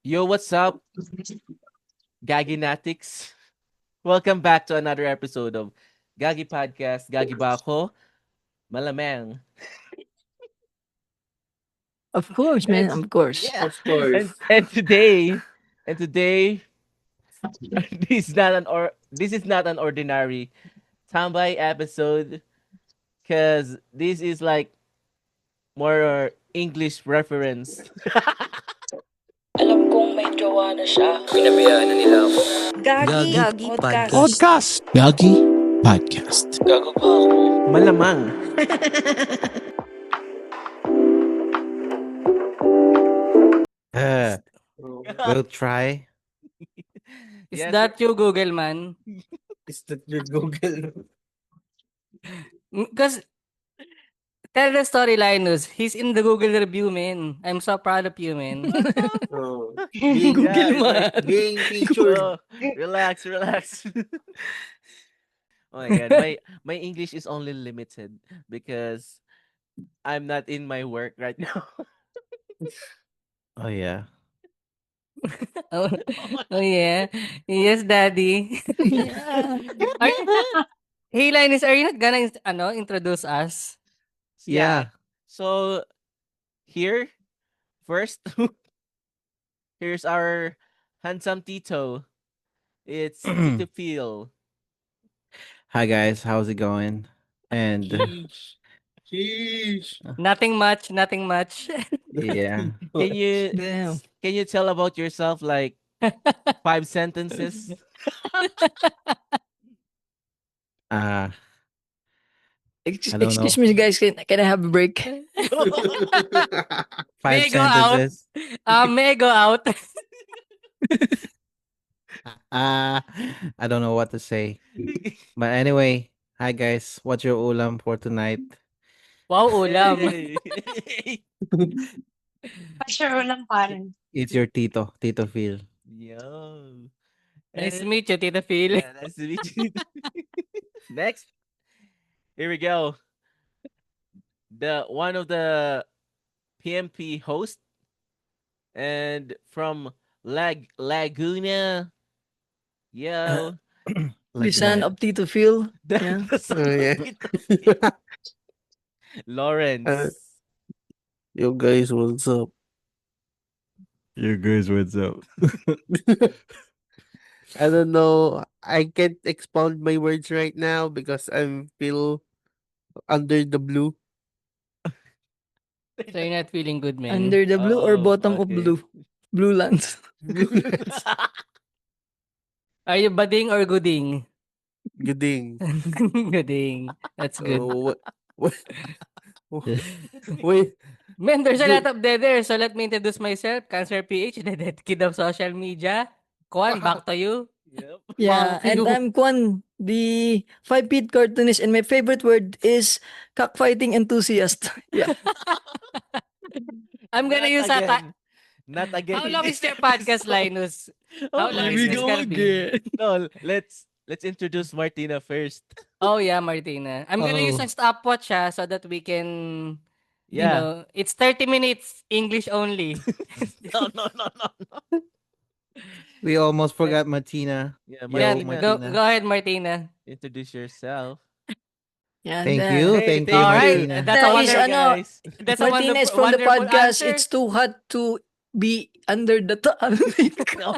Yo, what's up, Gaginatics? Welcome back to another episode of Gagi Podcast. Gagi ba ako? Malamang. Of course, man. And Of course. yeah, Of course. and today, this is not an ordinary tambay episode because this is like more English reference. Alam kong may jowa na siya. Pinabayaan na nila ako. Gagi Podcast. Podcast. Gagi Podcast. Gago pa ako. Malamang. We'll try. Is Yes, that you, Google man? Is that your Google? Because tell the story, Linus. He's in the Google review, man. I'm so proud of you, man. Oh. Google Being, man. being featured. Oh, relax. Oh my god, my English is only limited because I'm not in my work right now. Oh yeah. oh, oh, yeah. Yes, daddy. Yeah. Hey, Linus, are you not gonna introduce us? Yeah. So here first, here's our handsome Tito. It's Tito Phil. Hi guys, how's it going? And Sheesh. Nothing much. yeah. Can you Damn. can you tell about yourself like 5 sentences? Uh Ex- I don't excuse know. me, guys. Can I have a break? Five May I go out? sentences. May I go out? I don't know what to say. But anyway, hi guys. What's your ulam for tonight? Wow, ulam. Hey. Sure lang parin. It's your Tito Phil. Yo. Nice to And- meet you, Tita Phil. yeah, nice to meet you. Next, here we go. The one of the PMP host and from Laguna. Yo. The son of Tito Phil. The- Yeah. the son Oh, of yeah. Tito Phil. Lawrence. Yo guys, what's up? You guys, what's up? I don't know. I can't expound my words right now because I'm still under the blue. So you're not feeling good, man. Under the blue or Oh, bottom of okay. blue? Blue lands. Are you budding or gooding? Gooding. Gooding. That's good. Wait, Man, there's a good. lot of dead there. So let me introduce myself. Cancer PH, the dead kid of social media. Kwan, back to you. Yep. Yeah, and you. I'm Kwan, the 5 feet cartoonist, and my favorite word is cockfighting enthusiast. Yeah. I'm gonna Not use a... again. Not again. How in long this is your podcast, episode. Linus? How Oh long my is this God. gonna be? No, let's introduce Martina first. Oh, yeah, Martina. I'm gonna use Oh. a stopwatch so that we can... You Yeah. know, it's 30 minutes English only. No. We almost forgot Martina. Yeah, Yeah, Martina. go ahead, Martina. Introduce yourself. Yeah, Thank and, you. Hey, Thank you, All right, Martina. that's a That is, wonderful, ano, guys. that's a Martinez wonderful, from the wonderful podcast, answer. it's too hot to be under the No.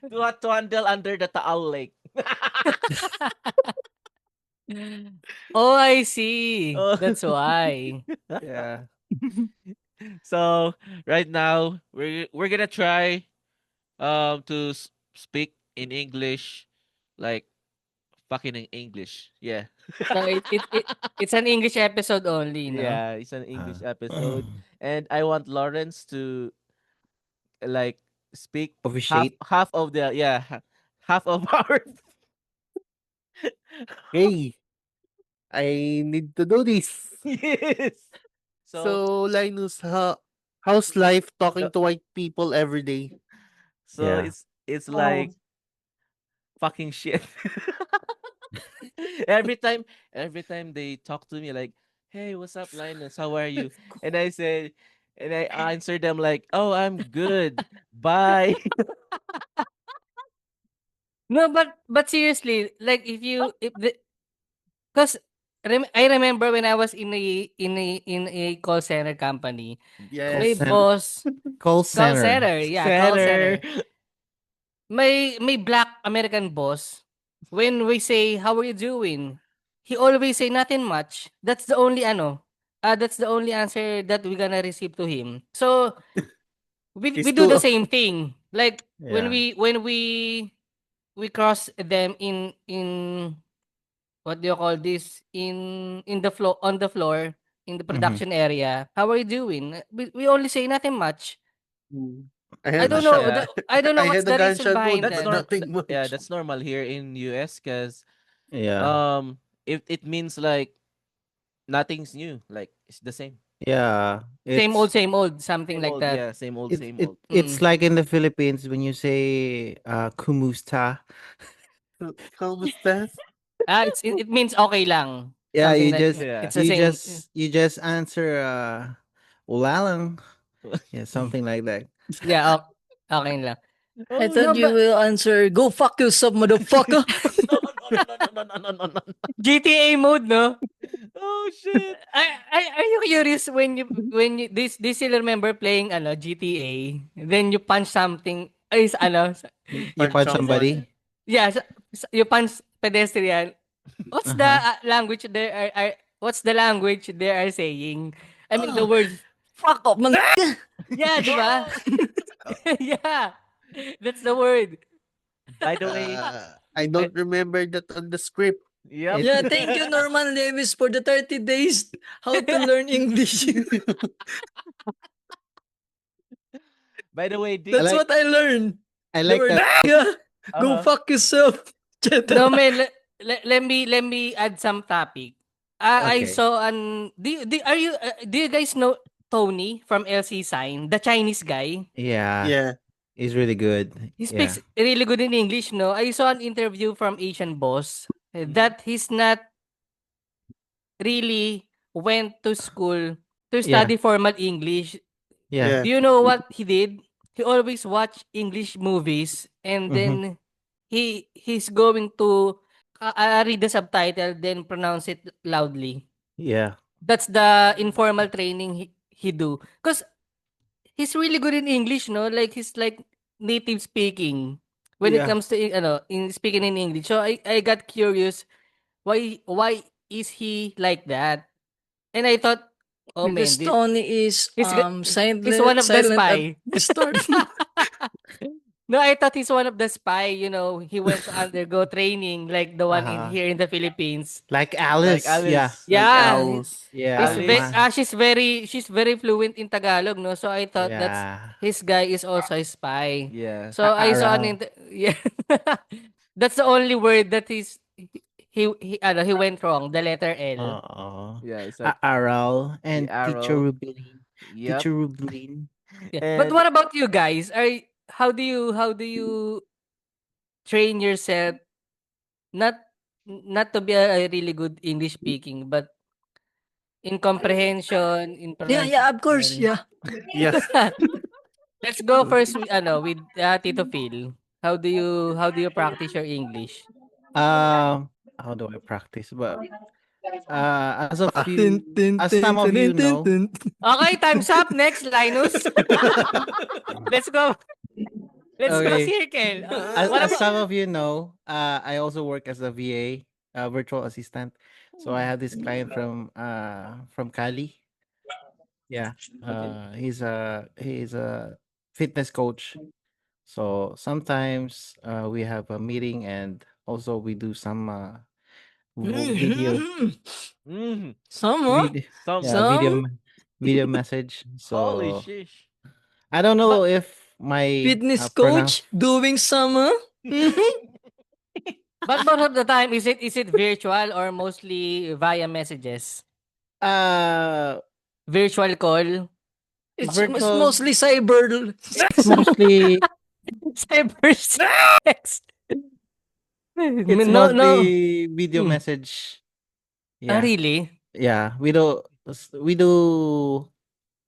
Too hot to handle under the Taal Lake. Oh, I see. Oh. That's why. Yeah. So right now we're gonna try to speak in English, like fucking in English. Yeah. So it's an English episode only, no? Yeah, it's an English Ah. episode, and I want Lawrence to like speak Officiate. half of the half of our Hey, I need to do this. yes. So, Linus, how's life talking So- to white people every day? so Yeah. it's like fucking shit. every time they talk to me like, "Hey, what's up, Linus? How are you?" And I say, And I answer them like, "Oh, I'm good. Bye." No, but seriously, like if the because I remember when I was in a call center company, Call my Yes. center. boss Call call center. center, yeah, call Center. center. My black American boss, when we say, "How are you doing?" He always say, "Nothing much." That's the only answer that we're gonna receive to him. So we He's do the too. same thing. Like when Yeah. we cross them in what do you call this? In the floor on the floor in the Mhm. production area. How are you doing? We only say nothing much. Mm. I I had a don't Uh, know. shot. Yeah. I don't know I what's had a the reason gunshot wound. behind That's But that. nothing yeah, much. that's normal here in US because yeah. it means like nothing's new. Like it's the same. Yeah. Same old, something Same like old, that. yeah, same old, It's same it old. it's Mm. like in the Philippines when you say kumusta. How was that? It means okay lang. Yeah, Something like Yeah. it's the same. you just answer wala lang. Yeah, something like that. Yeah, okay lang. I Oh thought No, you but will answer, go fuck yourself, motherfucker. no, no, no, no, no, no, no, no, no, no. GTA mode, no? Oh shit. Are you curious this still remember playing GTA, then you punch something is You Punch punch someone. somebody? yeah, you punch pedestrian. What's the Uh-huh. language what's the language they are saying? I mean the Oh, words. fuck off, man. Yeah, di ba? Yeah. That's the word. By the way, I I don't remember that on the script. yep. It Yeah, thank you, Norman Lewis, for the 30 days how to learn English. By the way, I That's like what I learned. I The like word, that. yeah, go uh-huh. fuck yourself. No, man, let me add some topic. I Okay. saw do you guys know Tony from LC Sign, the Chinese guy? Yeah, Yeah. it's really good. He Yeah. speaks really good in English, no? I saw an interview from Asian Boss Mhm. that he's not really went to school to Yeah. study formal English. Yeah. Yeah. Do you know what he did? He always watch English movies and Mhm. then he's going to read the subtitle then pronounce it loudly. Yeah. That's the informal training he do. Cause he's really good in English, no? Like he's like native speaking when it Yeah. comes to in speaking in English. So I got curious why is he like that? And I thought, oh man, Because Tony is he's he's one silent of the silent at spy. the start. No, I thought he's one of the spy, he went to undergo training like the one in Uh-huh. here in the Philippines. Like Like Alice. Yeah. Alice, like Yeah, Alice. Yeah. Alice. she's very fluent in Tagalog, no? So I thought that's Yeah. his guy is also a spy. Yeah. So I saw Aral. yeah. That's the only word that he went wrong, the letter L. Oo. Yeah, it's like Aral the and Teacher arrow. Rubilin. Yep. Teacher Rubilin. Yeah. But And what about you guys? How do you train yourself not not to be a really good English speaking, but in comprehension, in Yeah, of course, pronunciation? yeah. Yeah. Let's go first with Tito Phil. How do you practice your English? How do I practice? But as a Ah. Tin, few, tin, as tin, some of tin, you tin, know, tin. Okay, time's up. Next, Linus. Let's go. Let's go okay, circle. What as about some of you know, I also work as a VA, virtual assistant. So I have this client from Cali. Yeah, okay. he's a fitness coach. So sometimes we have a meeting and also we do some video Mm, Some, huh? video some yeah Some video message. holy So shish. I don't but know if my fitness pronounce coach doing some, huh? Mhm. but most of the time is it virtual or mostly via messages? uh Virtual call, It's virtual. mostly cyber. It's mostly cyber sex. it's No, no. mostly video Hmm. message. Yeah, Really? yeah. We do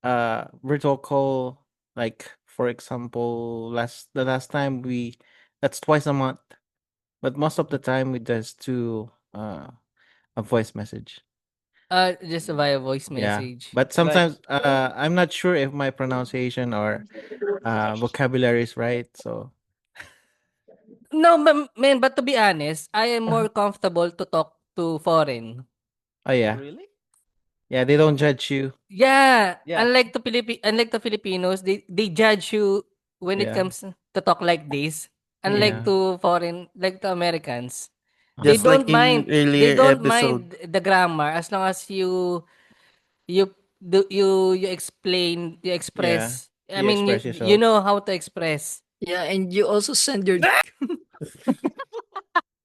virtual call, like for example, the last time that's twice a month, but most of the time we just do a voice message. Just via voice Yeah, message. but Like, sometimes I'm not sure if my pronunciation or vocabulary is right. So No, man, but to be honest, I am more comfortable to talk to foreign. oh yeah, really? yeah, they don't judge you. Yeah, Yeah. unlike the Filipinos, they judge you when it Yeah, comes to talk like this. Unlike yeah, to foreign, like to Americans, they Just uh-huh. like don't in mind. They earlier don't episode. mind the grammar as long as you explain, you Yeah, express. I you mean, express you yourself. know how to express. Yeah, and you also send your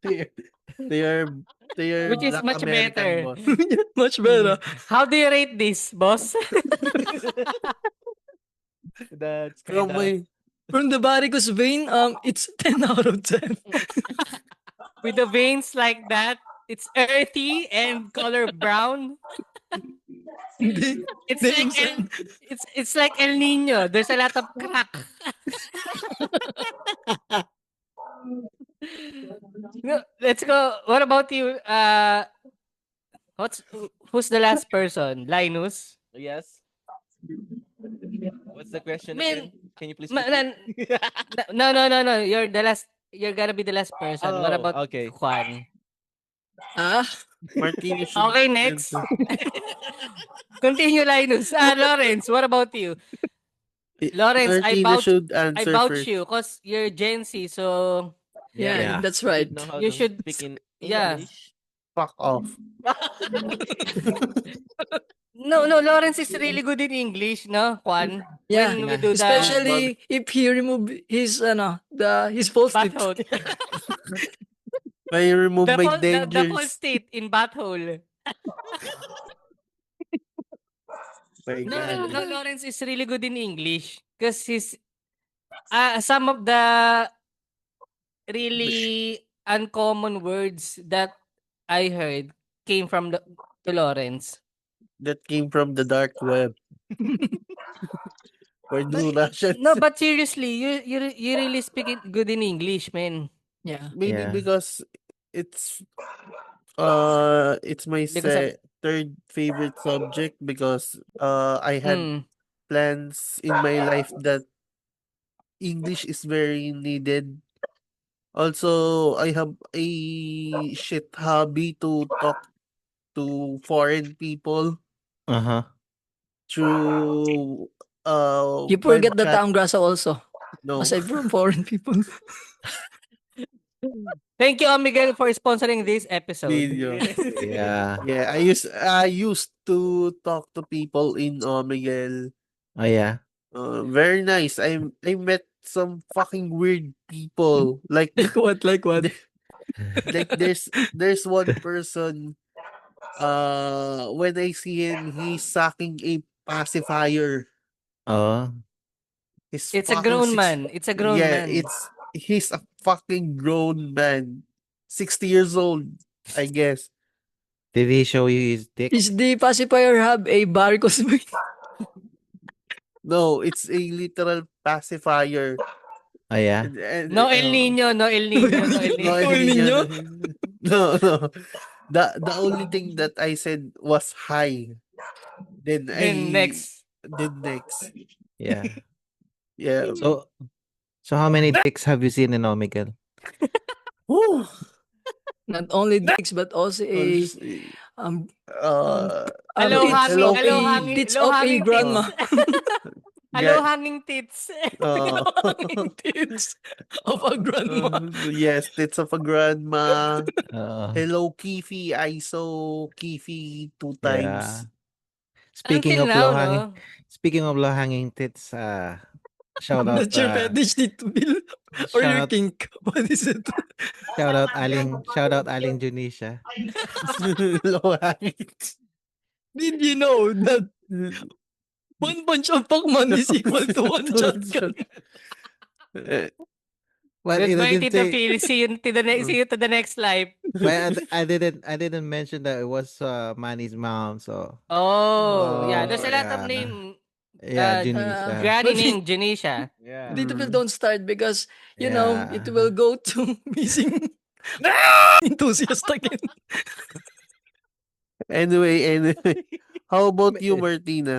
They they are they are Which is Black much American, better. boss. much better. How do you rate this, boss? That's From kinda my From the varicose vein, it's 10 out of 10. With the veins like that, it's earthy and color brown. Hindi, It's hindi like yung send. it's like El Nino. There's a lot of crack. No, let's go. What about you? Who's the last person? Linus? yes. What's the question Man, again? Can you please ma- repeat? no. You're the last. You're gonna be the last person. What Oh, about okay. Juan? Ah, Martini should Okay, next. answer. Continue, Linus. Lawrence, what about you? I- Lawrence, Martina should I answer vouch first. you because you're Gen Z, so Yeah, yeah, Yeah. that's you right. should know how you to should speak in yeah. English. Fuck off. No, Lawrence is really good in English, no, Juan? Yeah, When we Yeah. do the especially if he remove his his false teeth. butthole. I remove my The false dangers. teeth in butthole. My No, God. Lawrence is really good in English because he's some of the really uncommon words that I heard came from to Lawrence. That came from the dark web. Where But do Russians? no, but seriously, you really speak it good in English, man. Yeah. Maybe Yeah. because it's it's my Because of third favorite subject because I had mm, plans in my life that English is very needed. Also, I have a shit hobby to talk to foreign people Uh-huh. through You web forget the chat. town grasa also, No aside from foreign people. thank you, Miguel, for sponsoring this episode. video. Yeah. Yeah, I used to talk to people in Miguel. Oh yeah. Very nice. I met some fucking weird people. Like Like what? Like what? like there's one person when I see him he's sucking a pacifier. Oh. He's It's a fucking grown man. It's a grown yeah, man. he's a fucking grown man. 60 years old, I guess. Did he show you his dick? Is the pacifier have a varicose vein? No, it's a literal pacifier. Oh yeah. No El Nino, no El Nino, no El No, Nino. I El didn't Niño? no. The only thing that I said was hi. Then Then next. next. Yeah. Yeah. So how many dicks have you seen in Omegle? Whew. Not only dicks, but also a Honestly, um Hello, tits hanging, of hello, a hanging, tits hello, of a hanging grandma. Hello, Ga- hanging tits. Hanging tits of a grandma. yes, tits of a grandma. Uh, Hello, Kifi. I saw Kifi 2 yeah. times. Speaking Until of now, low hanging tits, shout out That's your fetish, Tito Bill. Or shout your out kink. What is it? shout out Aling Junisha. Low hanging. Did you know that one punch of Pacman is equal to one shotgun? Eh, Well, it goodbye, didn't Tito say. Phil. See you to the next live. Well, I didn't mention that it was Manny's mom. So Oh, yeah. There's a lot of yeah. Yeah, Uh, Junisa. Granny But named Janisha. Yeah. it will Mm. don't start because you know it Yeah. will go to missing enthusiast again. Anyway. How about you, Eh, Martina?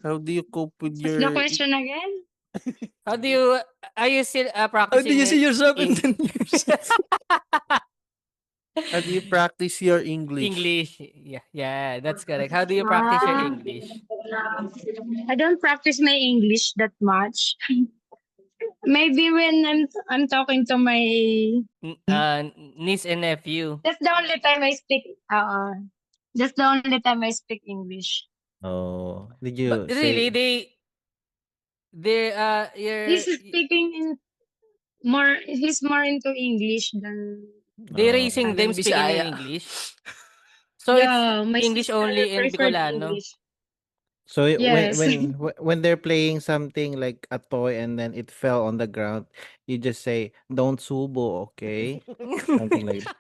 How do you cope with What's the your question again? How do you are you still How do practicing you your see yourself in in 10 years? how do you practice your English? English? Yeah, that's correct. How do you practice your Ah, English? I don't practice my English that much. Maybe when I'm talking to my Niece and nephew. that's the only time I speak that's the only time I speak English. Oh, did But you really, say? they He's speaking in more he's more into English than they Oh, raising And them then speaking in Bisaya. English. So it's yeah, my English sister only in preferred Bicolano. English. so Yes. when they're playing something like a toy and then it fell on the ground, you just say, "Don't subo, okay?" Something like that.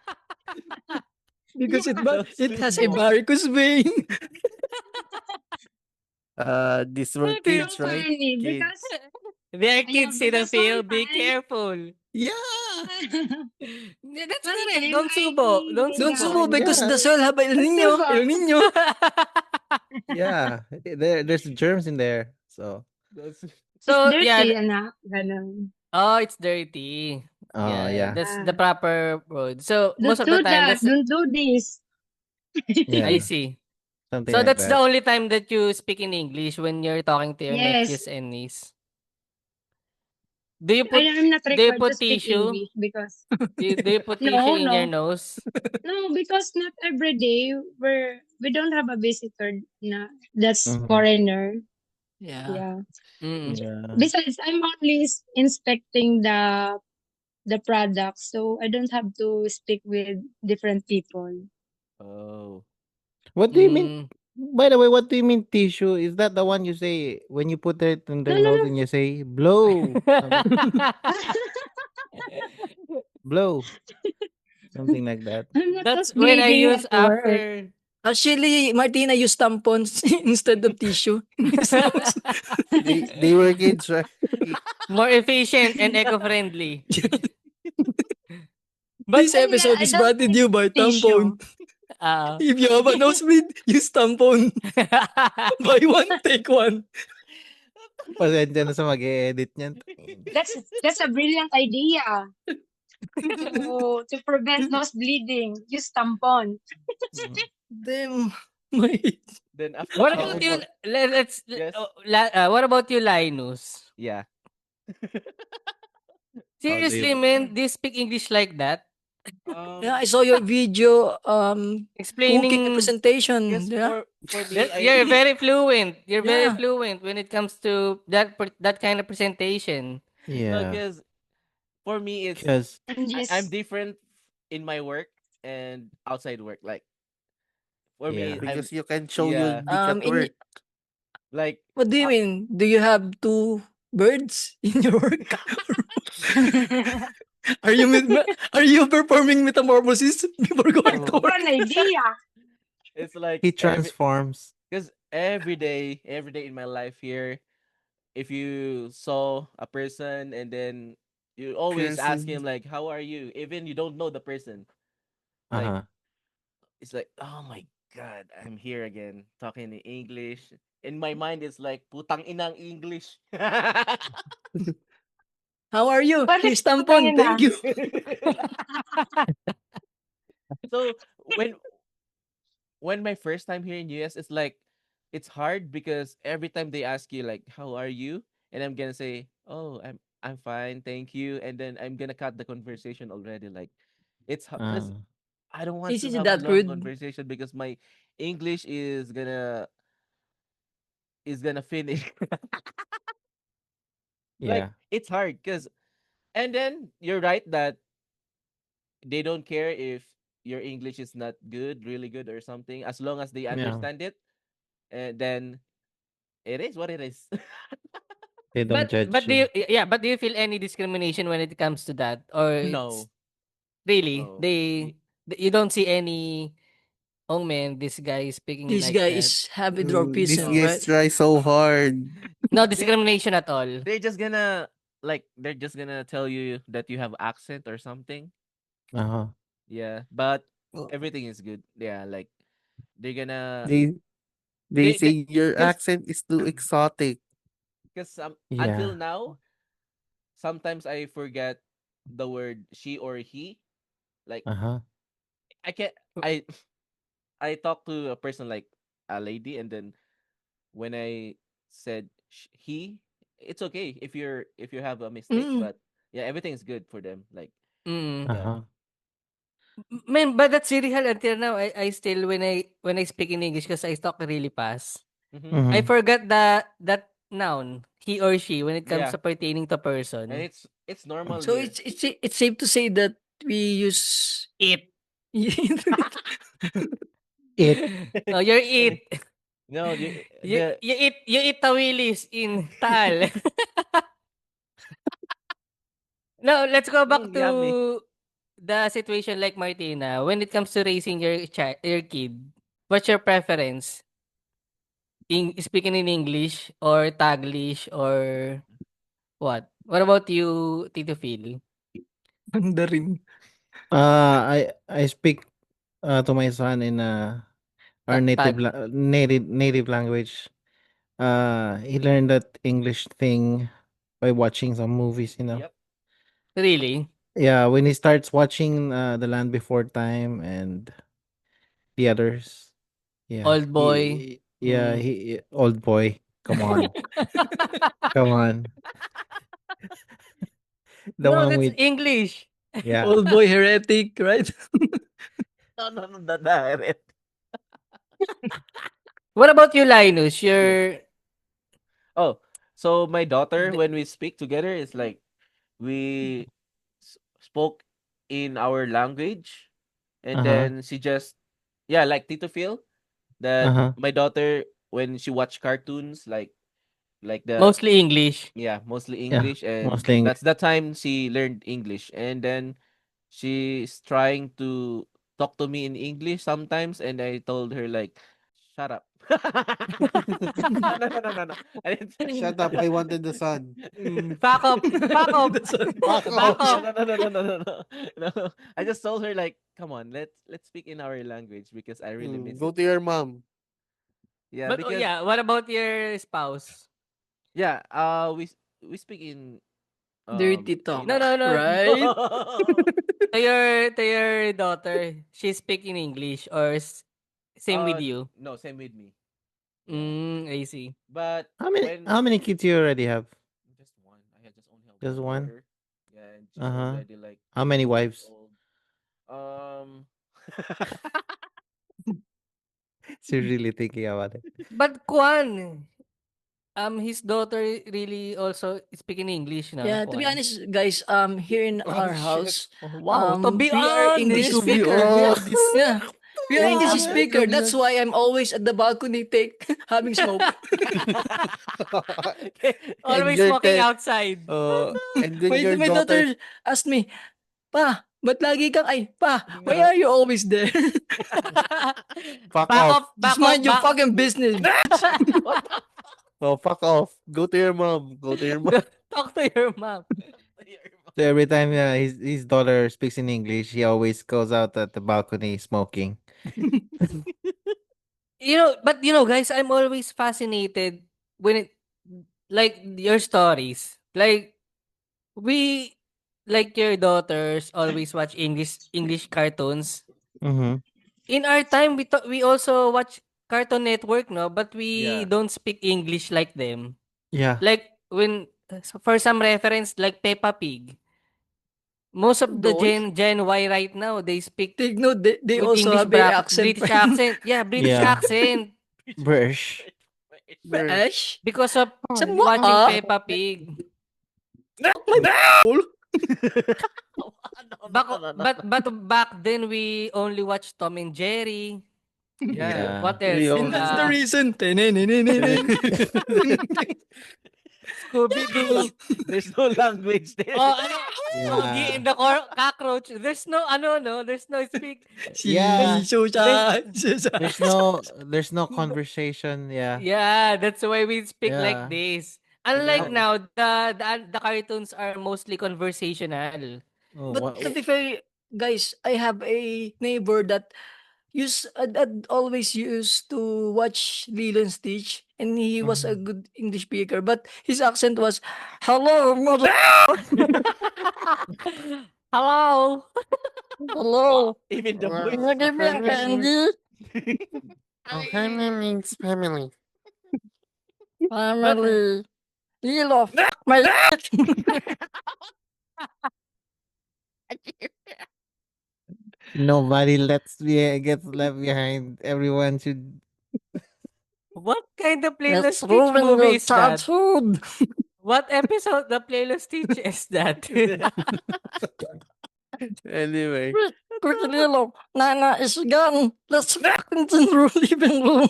Because Don't it has a subo. varicose vein. These were What do you- kids, So right? funny because Kids. They're yeah, kids but in the that's one field. Be time careful. Yeah. Yeah, that's one correct. time Don't subo. Don't Don't yeah. sumo subo. because Yeah, the soil have El Let's Nino. go. El Nino. Yeah, there's germs in there. So, That's It's So yeah. dirty, anak. Ganun. Oh, it's dirty. oh Yeah, yeah, that's the Ah, proper word. So most don't of the do time, that. that's Don't do this. I yeah, see. something So like that's the that. only time that you speak in English when you're talking to your Yes. nephews and niece. Do you I put am not do you required to put speak tissue? English because Do you put tissue no, in your no. nose? No, because not every day we don't have a visitor na that's Mhm. foreigner. Yeah. Yeah. Mm. Yeah. Besides, I'm only inspecting the product, so I don't have to speak with different people. oh. What do you mean? Mm. By the way, what do you mean tissue? Is that the one you say when you put it in No, their no, nose no. and you say blow, something, blow, something like that? I'm not That's just when I bleeding use at work. after. Actually, Martina used tampons instead of tissue in his nose. They were kids, right? More efficient and eco-friendly. But This And episode I is don't brought to like you by tampon. tissue. uh, If you have a nosebleed, use tampon. Buy one, take one. Pasensya na sa mag-e-edit niyan. That's a brilliant idea to prevent nose bleeding. Use tampon. Mm. Damn. My Then after what about talking you? about Let's. yes, What about you, Linus? yeah. How do Seriously, you man, do you speak English like that? yeah, I saw your video cooking and Explaining. presentation. Because Yeah. for me, That you're very fluent. You're very Yeah. fluent when it comes to that kind of presentation. no, Yeah, because for me it's because And I'm just different in my work and outside work. Like for me, yeah. I'm Because you can show your yeah, dick at In work. like what do you mean? Do you have two birds in your work? Are you are you performing metamorphosis before going to Oh, work? an idea. it's like He transforms. because every day in my life here, if you saw a person and then you always ask cursing. him like, "How are you?" Even you don't know the person, like Uh-huh. it's like, "Oh my god, I'm here again talking in English." In my mind, it's like, "Putang inang English." How are you? What is Here's tampon. putang Thank ina? you. So when my first time here in US, it's like it's hard because every time they ask you like, "How are you?" and I'm gonna say, "Oh, I'm fine, thank you," and then I'm gonna cut the conversation already. Like it's because Uh, I don't want Is to it have a that long rude? conversation because my English is gonna finish. Like yeah. it's hard because and then you're right that they don't care if your English is not good, really good or something, as long as they Yeah. understand it, and then it is what it is. They don't But judge do you. you but do you feel any discrimination when it comes to that, or it's No, really no. they you don't see any Oh man, this guy is speaking This like guy that. is happy These dwarfism, guys right? try so hard. No They discrimination at all. they're just gonna they're just gonna tell you that you have accent or something. Uh-huh. Yeah, but Oh, everything is good. Yeah, like they're gonna They they they say your because accent is too exotic. until Yeah. now sometimes I forget the word she or he. Like Uh-huh. I can't I I talk to a person like a lady, and then when I said he, it's okay if you have a mistake, Mm. but yeah, everything's good for them. Like Mm. yeah. Uh-huh. Man, but that's really hard until now. I still when I speak in English because I talk really fast. Mm-hmm. I Mhm. forgot that noun, he or she, when it comes Yeah, to pertaining to and person. it's normal So here. it's safe to say that we use It. It. Oh, you're it. No, You you eat tawilis in Taal. Now, let's go back yummy. to the situation like Martina. When it comes to raising your kid, what's your preference? Speaking in English or Taglish or what? What about you, Tito Phil? Mandarin. I speak to my son in our Tag. native language. He learned that English thing by watching some movies, you know. Yep. Really? Yeah, when he starts watching The Land Before Time and the others. Yeah. Old boy. Yeah, Mm. he old boy. Come on. Come on. The No, one that's with English. yeah. Old boy heretic, right? No, that. What about you, Linus? Yes. Your Oh, so my daughter, the, when we speak together, it's like we spoke in our language, and Uh-huh. then she just yeah, like Tito Phil, that Uh-huh. my daughter when she watch cartoons like the mostly English. yeah, mostly Yeah, English, and mostly English. that's the time she learned English, and then she's trying to talk to me in English sometimes, and I told her like, "Shut up." No. I didn't. Shut up! I wanted the sun. Back up. Back up. That's all. Fuck Back off! up. No. I just told her like, "Come on, let's speak in our language because I really miss Go it." to your mom. Yeah, But oh because yeah, what about your spouse? yeah, we speak Dirty in No, talk, no, no. right? no. To your daughter, she's speaking English or same with you? No, same with me. Yeah. Mm, I see. But How many when how many kids you already have? just one, I had just only have Just one one? daughter. Yeah, and she's Uh-huh. already like How many 8 years wives? old. Um So you're really thinking about it. But Kwan, his daughter really also speaking English now, Yeah, to be Kwan. honest, guys, here in Oh our shit! house, Oh, wow, to be we are English honest. To be speaker. Yeah, honest. yeah. We are Oh English my speaker. That's goodness. why I'm always at the balcony having smoke. and Always your walking outside. and when My, your my daughter daughter asked me, Pa, ba't lagi kang, Pa, why No. are you always there? fuck Back off. up, Just back up, mind your back. fucking business. What the Oh fuck off. Go to your mom. Go to your mom. Talk to your mom. So every time his daughter speaks in English, he always goes out at the balcony smoking. But guys, I'm always fascinated when it like your stories. Like we like your daughters always watch English cartoons. Mhm. In our time we also watch Cartoon Network, no, but we Yeah. don't speak English like them. Yeah. Like when for some reference like Peppa Pig. Most of the Don't. Gen Y right now, they speak Take note, they with also English have a accent. British accent. Yeah, British Yeah. accent Brush. Bruh. Fresh? because of Somewhat, watching Peppa Pig. Back back then we only watched Tom and Jerry. Yeah. Yeah. What We else? And all that's the reason. Tenenenenenen. Scooby-Doo. There's no language there. Oh, ano, Oogie Yeah. and the cockroach. There's no there's no speak. Si Yeah. Susan. There's no conversation. Yeah. Yeah, that's why we speak like Yeah. this. You Unlike know, now, the cartoons are mostly conversational. Oh, But what? to be fair, guys, I have a neighbor that that always used to watch Lilo and Stitch, and he was a Mhm. good English speaker, but his accent was, "Hello, mother." Hello. Hello. even the Can voice. you give me a candy? Oh, family means family. But Family. Lilo, fuck my Nobody gets left behind. Everyone should. what kind of Let's playlist Stitch ruin movie your is that? childhood. What episode the playlist Stitch is that? Anyway, Quick, quick, Lilo. Nana is gone. Let's fuck into the living room.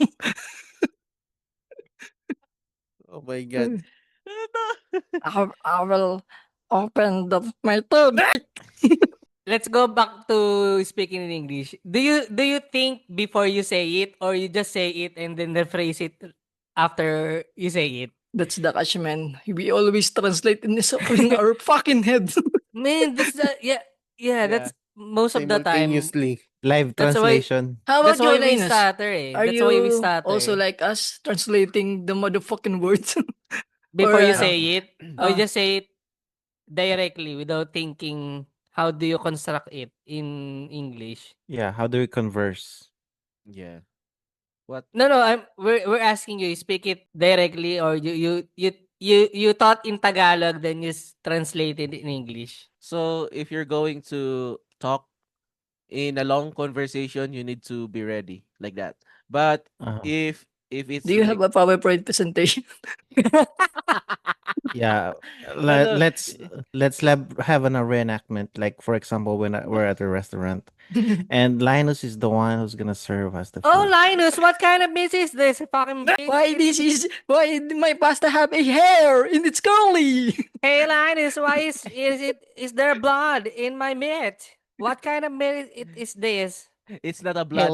oh my God. I will open my third. Let's go back to speaking in English. Do you think before you say it, or you just say it and then rephrase it after you say it? That's the catch, man. We always translate in our fucking head. Man, that's the yeah Yeah. that's most of the time. Simultaneously. Live That's why translation. How that's about you, why we Linus? stutter eh. Are That's why we you also stutter. like us translating the motherfucking words? Before or you Uh, say it, or you uh, just say it directly without thinking how do you construct it in English. Yeah. How do we converse? yeah. What? No, we're asking you, speak it directly, or you thought in Tagalog then you translate it in English. So if you're going to talk in a long conversation, you need to be ready like that. But Uh, if do it's you have like a PowerPoint presentation? yeah. ano, Have a reenactment. Like for example, when we're at a restaurant, and Linus is the one who's gonna serve us the Oh, food. Linus, what kind of mess is this? Fucking bitch. Why my pasta have a hair and it's curly? Hey, Linus, why is there blood in my meat? What kind of meat is this? it's not a Hey, blood,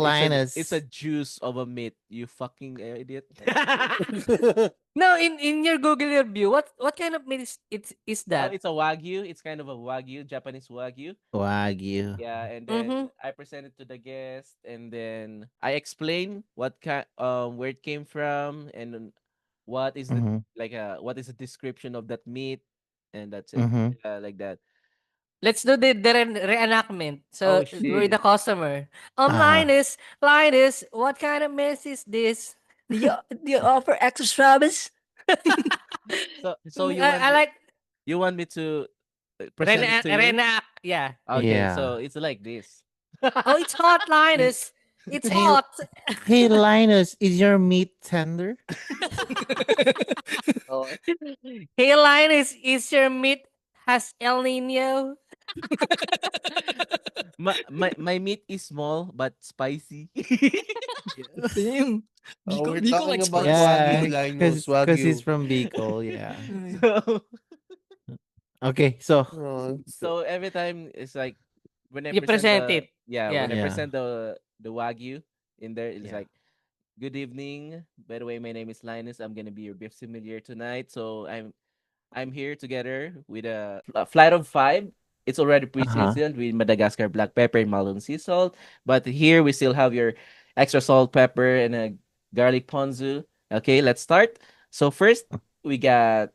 it's a Linus. juice of a meat. You fucking idiot. No, in your Google review, what kind of meat is that? It's a wagyu. It's kind of a wagyu, Japanese wagyu. Wagyu. Yeah, and then Mm-hmm. I present it to the guest, and then I explain where it came from, and then what is the Mm-hmm. what is the description of that meat, and that's it. Mm-hmm. Yeah, like that. Let's do the reenactment. So Oh we're the shit. customer. Uh, Linus, what kind of mess is this? Do you offer extra Travis? So I like you want me to present it to you? reenact. Yeah. Okay, so yeah. it's like this. Oh, it's hot, Linus. It's Hey, hot. hey, Linus, is your meat tender? Oh, Hey, Linus, is your meat has El Nino? my meat is small but spicy. Damn. Oh, we're Biko talking about express. Yeah, Wagyu, Linus. because he's Wagyu. from Bicol. Yeah. so Okay, so so every time it's like when I You present present it. when Yeah. I yeah. present the wagyu in there, it's Yeah. like, good evening. By the way, my name is Linus. I'm gonna be your beef sommelier tonight. So I'm here together with a flight of five. It's already Uh-huh. pre-seasoned with Madagascar black pepper and Malone sea salt. But here we still have your extra salt, pepper, and a garlic ponzu. Okay, let's start. So first we got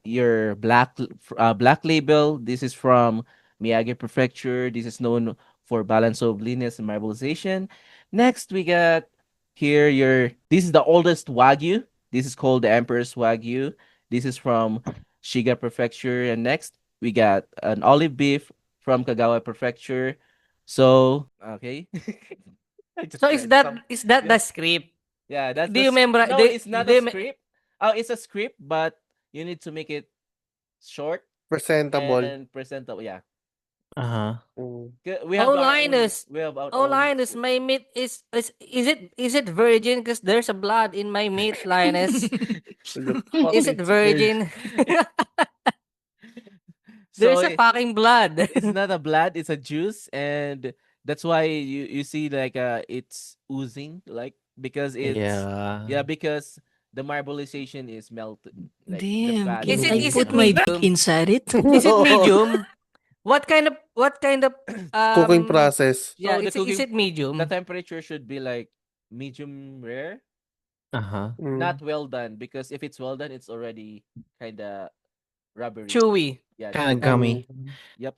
your black label. This is from Miyagi Prefecture. This is known for balance of leanness and marbleization. Next we got here your this is the oldest wagyu. This is called the Emperor's Wagyu. This is from Shiga Prefecture. And next we got an olive beef from Kagawa Prefecture. So okay. I just So read some is that yeah, the script? yeah, that's Do you remember? no, it's not Do a you, script. Oh, it's a script, but you need to make it short Presentable. and presentable. Yeah. Uh-huh. We have Oh, our own. Linus. We have our Oh, own. Linus, my meat is it virgin? Because there's a blood in my meat, Linus. What the fuck Is it is virgin? So There's a fucking blood. it's not a blood, it's a juice, and that's why you see like it's oozing, like because it's Yeah. yeah, because the marbleization is melted, like the Damn, fat Is can it I is is it put my melted. dick medium? inside it? Is it medium? What kind of Cooking process. yeah, So the is cooking, it the medium? temperature should be like medium rare, Uh-huh. not well done, because if it's well done, it's already kind of rubbery. Chewy. Yeah, Kind of chewy. gummy. Yep.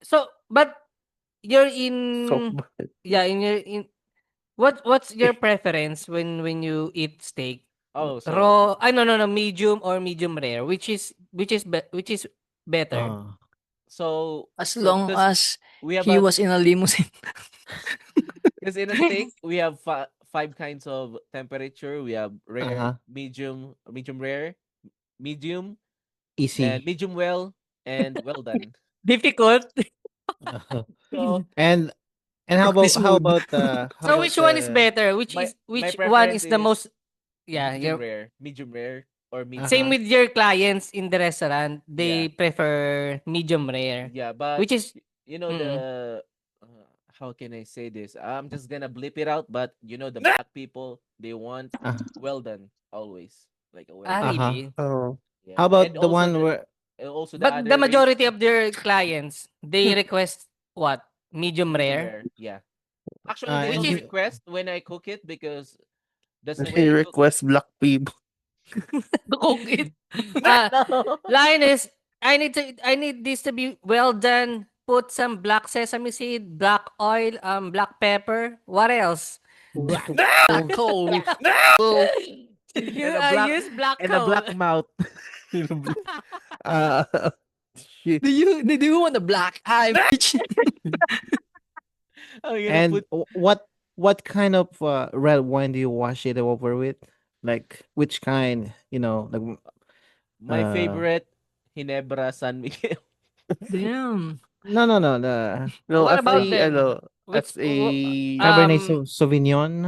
So, but you're So in yeah, in what's your preference when you eat steak? Oh, so Raw, no, medium or medium rare, which is better? Uh, As so long because as we have he a was in a limousine. because in a steak we have five kinds of temperature. We have rare, uh-huh. medium rare, medium, and Easy. medium well, and well done. Difficult. Uh-huh. So And how Practice about mode. So which one is better? my Which one preference is the is most yeah, medium rare or same uh-huh. medium. with your clients in the restaurant, Yeah, they prefer medium rare, yeah, but which is mm. the how can I say this? I'm just gonna blip it out, but the black people, they want Uh, well done always, like a well Ah, done. uh-huh. really? Oh. Yeah, How and about the also one where the But the other race, majority of their clients, they request what? Medium medium rare? rare. Yeah, actually, they Which don't is request when I cook it because that's the He way I cook. requests black people. to cook it. Ah, No. Linus, I need this to be well done. Put some black sesame seed, black oil, black pepper. What else? Black Coal. You and a black use black and a coal. black mouth. uh, shit. Do you want a black eye, bitch? I'm gonna and put what kind of red wine do you wash it over with? Like which kind, like my uh favorite Ginebra San Miguel. Damn. no, the No, What about them? Which as a Cabernet Sauvignon,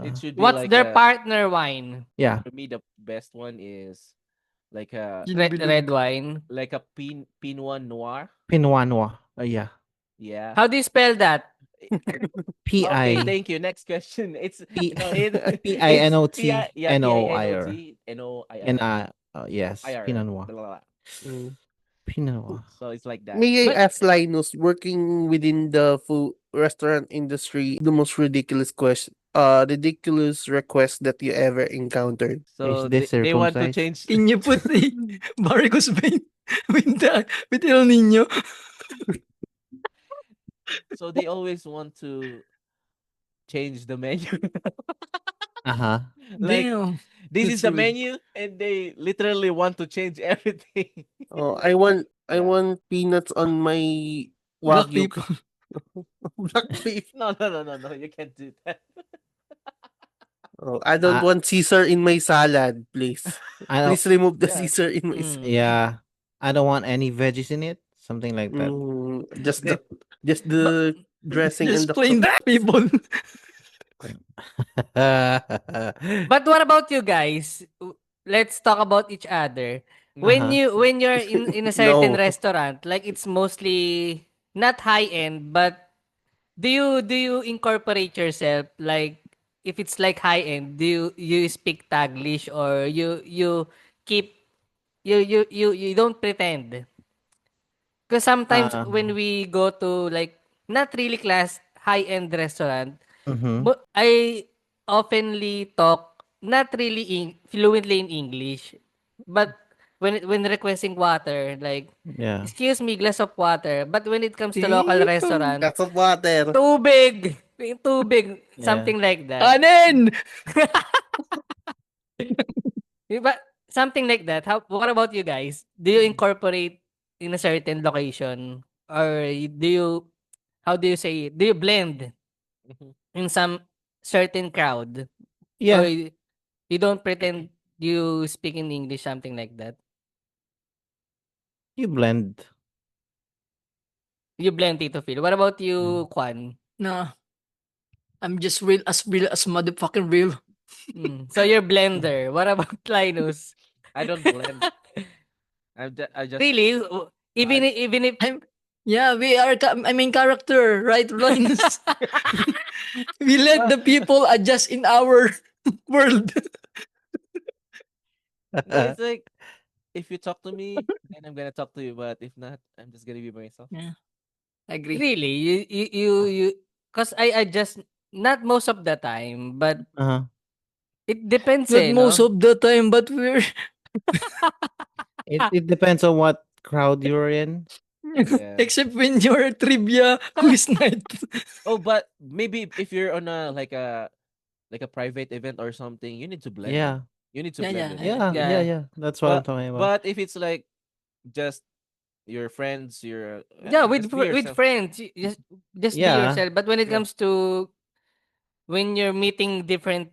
It should be what's like their partner wine? yeah, for me the best one is like a Red wine. Pinot Noir. Pinot Noir. Yeah. Yeah. How do you spell that? Okay, P-I thank you. Next question. It's P no, it's P I, P-I-N-O-T yeah, N-O-I-R. And P-I-N-O-T-N-O-I-R. yes, IR. Pinot Noir. Blah, blah, Mm. Pinot Noir. So it's like that. May But I ask Linus, working within the food restaurant industry, the most ridiculous request that you ever encountered? Is So this they want to circumcised? change. Can you put the varicose vein with El Nino? So they always want to change the menu. Uh-huh. Like Damn. this is That's the rude. menu, and they literally want to change everything. Oh, I Yeah. want peanuts on my Black wagyu. people. Black beef. No. You can't do that. Oh, I don't Uh, want Caesar in my salad, please. I don't Please remove the Yeah. Caesar in my salad. yeah. I don't want any veggies in it. Something like that. Just the dressing and Just the plain black people. But what about you guys? Let's talk about each other. When Uh-huh. you're in a certain no. restaurant, like it's mostly not high end, but do you incorporate yourself, like if it's like high end, do you speak Taglish, or you keep you don't pretend? Because sometimes Uh, when we go to like not really class high end restaurant, mhm. but I oftenly talk not really fluently in English, but when requesting water, like, Yeah. excuse me, glass of water. But when it comes to local Damn. restaurant, That's of water. tubig, tubig, Yeah. something like that. Kanin! But something like that. What about you guys? Do you incorporate in a certain location, or do you, how do you say it? Do you blend Mhm. in some certain crowd, or Yeah. you don't pretend you speak in English, something like that? You blend. You blend Tito Phil. What about you, Kwan? Nah, I'm just real as motherfucking real. So you're blender. What about Linus? I don't blend. I just Really? Even I, even if I'm yeah, we are I mean character, right, Linus? We let the people adjust in our world. no, it's like if you talk to me, then I'm gonna talk to you. But if not, I'm just gonna be myself. Yeah, agree. really you because I adjust not most of the time, but Uh-huh. it depends, Not most no? of the time, but we're It depends on what crowd you're in. Yeah. except when you're trivia quiz night. Oh, but maybe if you're on a private event or something, you need to blend it. Yeah. You need to Yeah, blend yeah, it. Yeah, yeah, Yeah. yeah. That's what I'm But talking about. but if it's like just your friends, Yeah, just be with yourself. friends, just be Yeah. yourself. But when it Yeah. comes to when you're meeting different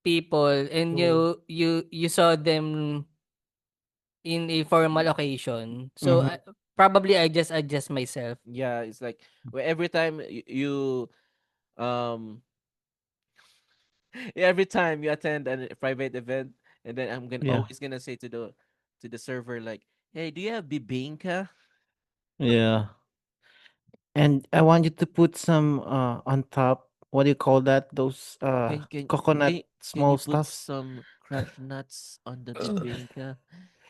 people and Mm. you saw them in a formal occasion, so Mhm. probably I just adjust myself. Yeah, it's like every time you um every time you attend a private event, and then I'm gonna Yeah. always gonna say to the server like, "Hey, do you have bibingka? Yeah. And I want you to put some on top. What do you call that? Those Can can coconut can you small put stuffs. some crushed nuts on the bibingka?"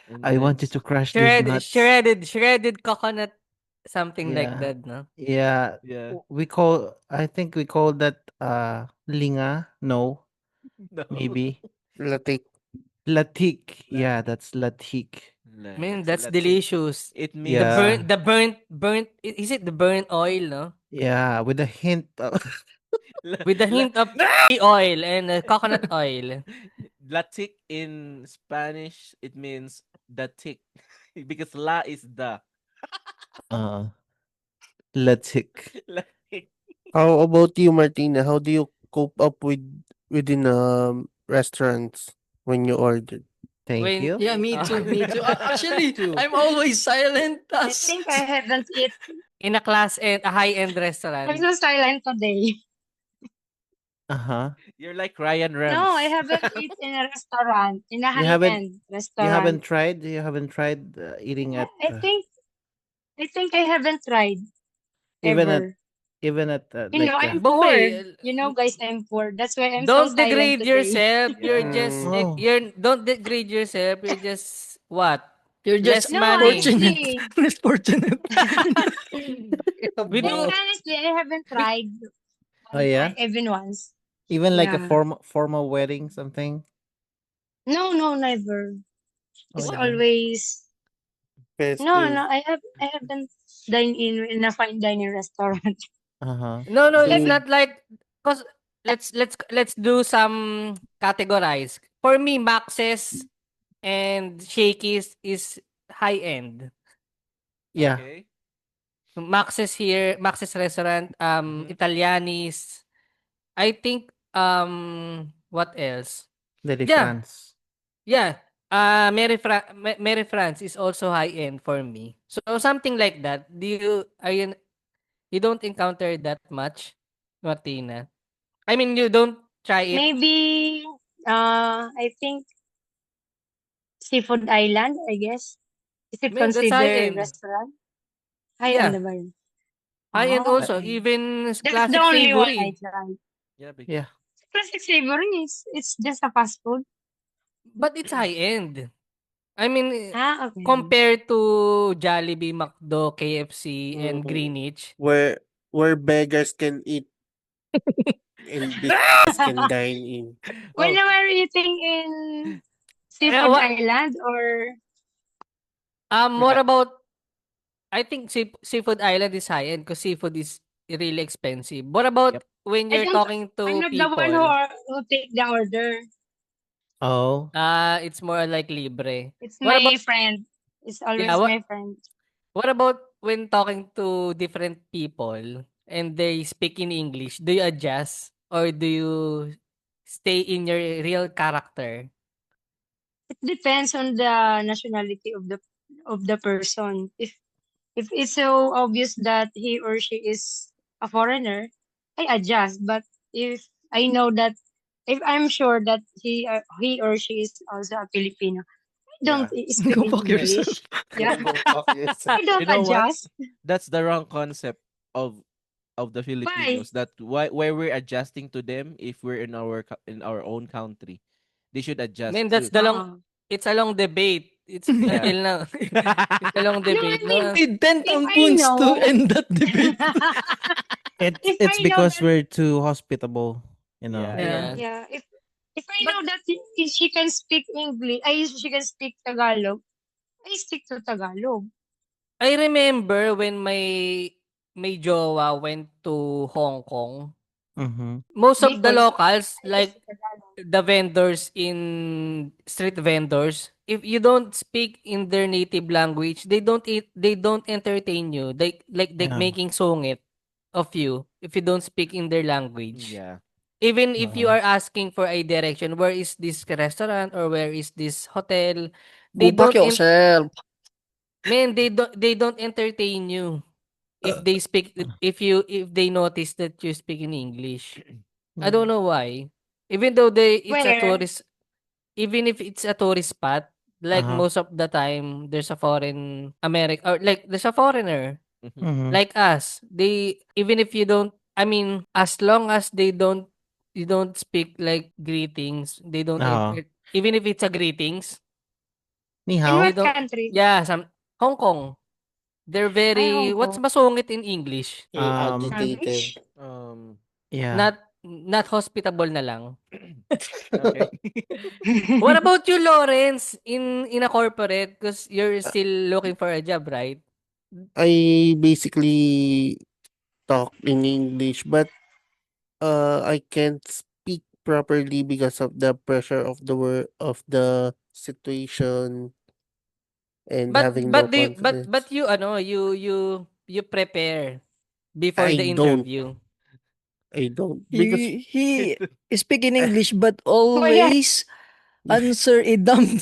And I want then you to crush these nuts. Shredded coconut, something like Yeah. that, no? Yeah. yeah, We call I think we call that linga. No, no, maybe. Latik. Latik. lat Yeah, that's latik. nah, Man, it's that's latik. delicious. It The means Yeah. burnt is it the burnt oil, no? Yeah, with a hint of la, With a la, hint of oil and coconut oil. latik in Spanish. It means the tick because la is the uh latik. latik. How about you, Martina? How do you cope up within restaurants when you order? Thank When you. Yeah, me too, me too. Me Actually, too. I'm always silent I as think I haven't eat. in a class and a high-end I'm restaurant. so silent today. Uh-huh. You're like Ryan No, I Rems. haven't eaten in a restaurant, in a You haven't high-end you haven't restaurant. tried? You haven't tried eating I, at I think I think I haven't tried even at ever. even at You know, I'm But poor. wait, You know, guys, I'm poor. That's why I'm so don't silent degrade today. yourself. You're Yeah. just Mm, oh, you're don't degrade yourself. You're just what? you're Less just No, money. fortunate. honestly. Less fortunate. We Like, do honestly, I haven't we tried oh yeah. even once. Even like a Yeah. formal wedding something. No, no, never. Oh It's yeah. mm, always no, festive. no. I haven't dined in a fine dining restaurant. Uh-huh. no, it's Seven. Me. not like cause let's do some categorize. For me, Maxes and Shakey's is high end. Yeah. Okay. Max's here, Max's restaurant, Mm-hmm. Italianis. I think what else? Deli Yeah, France. yeah. Mary France is also high end for me. So something like that. You don't encounter that much, Martina? I mean, you don't try it. Maybe I think Seafood Island, I guess. Is it Man, that's high considered end. restaurant? High end Yeah, ba yun? high end Oh, Uh, also. okay. Even That's the classic only one I savory. tried. Yeah, big. yeah. Classic savory is it's just a fast food. But it's high end. I mean, Ah, okay. compared to Jollibee, McDo, KFC, and Mm, Greenwich. where beggars can eat and billionaires can dine in. When Oh, you were eating in Eh, Seafood what? Island or More right. about I think Seafood Island is high end because seafood is really expensive. What Yep. about when I you're don't talking I'm to not the one people? who take the order. Oh. It's more like libre. It's What about my friend. It's yeah, always my friend. what about when talking to different people and they speak in English? Do you adjust or do you stay in your real character? It depends on the nationality of the person. If it's so obvious that he or she is a foreigner, I adjust. But if I know that, if I'm sure that he or she is also a Filipino, I don't Yeah. speak Go in fuck yourself. English. Yeah, Go fuck yourself. I don't You know what? adjust. That's the wrong concept of the Why? Filipinos. That why we're adjusting to them if we're in in our own country. They should adjust Man, that's too. the long Uh-uh. it's a long debate. It's Yeah. until now. It's a long No, I debate, mean, no? Need 10 if I tampons to know, end that debate. It's if I know because that, we're too hospitable, you know. Yeah, Yeah. yeah. Yeah. yeah, if I But know that she can speak English, she can speak Tagalog, I stick to Tagalog. I remember when my jowa went to Hong Kong, Mm-hmm. most of the Bicol, locals, I use like Tagalog. the vendors in street vendors, if you don't speak in their native language, they don't entertain you. They Yeah. making sungit of you if you don't speak in their language. Yeah. Even if you Uh-huh. are asking for a direction, where is this restaurant or where is this hotel, they Go fuck don't yourself. man, they don't entertain you if they speak if they notice that you speak in English. I don't Mm. know why. Even though they it's a Where? tourist even if it's a tourist spot, like Uh-huh. most of the time there's a foreign American or like there's a foreigner Mhm. Mm-hmm. like us. They even if you don't I mean as long as they don't you don't speak like greetings, they don't Uh, even if it's a greetings, ni In they hao. what don't country? yeah, some Hong Kong. They're Ay, very Hong what's Kong. masungit in English? You're Um, agitated. Rubbish. Um. yeah. Not hospitable na lang. Okay. What about you, Lawrence, in a corporate? Because you're Uh, still looking for a job, right? I basically talk in English, but I can't speak properly because of the pressure of the word of the situation and having low But confidence. you ano you prepare before I the don't. interview. I don't because He speak in I, English but Oh, yeah. always answer a dumb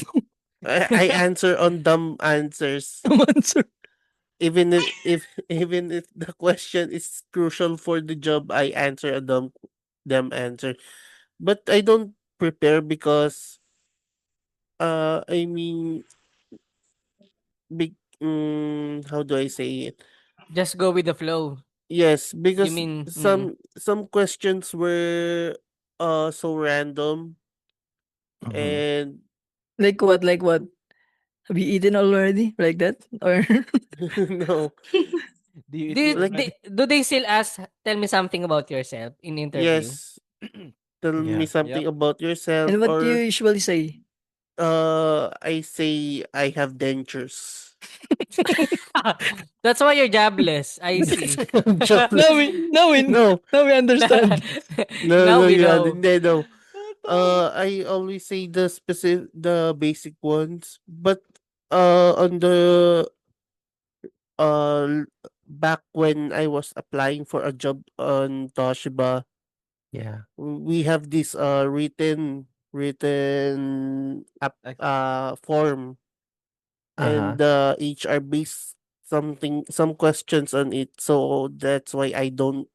I answer on dumb answers. answer. Even if the question is crucial for the job, I answer a dumb answer. But I don't prepare because I mean big how do I say it? Just go with the flow. Yes, You because mean some questions were so random Mm-hmm. and Like what? Like what? Have you eaten already? Like that? Or no, Do you eat like already? do they still ask tell me something about yourself in interview? yes, tell me Yeah. something Yep. about yourself and what do you or usually say? I say I have dentures. That's why you're jobless. I That's see. I'm now jobless. now No, we understand. no, Now no, we you know. hadn't. No. I always say the basic ones, but on the uh, back when I was applying for a job on Toshiba, Yeah. we have this written Like, form, and Uh-huh. the HR based some questions on it, so that's why I don't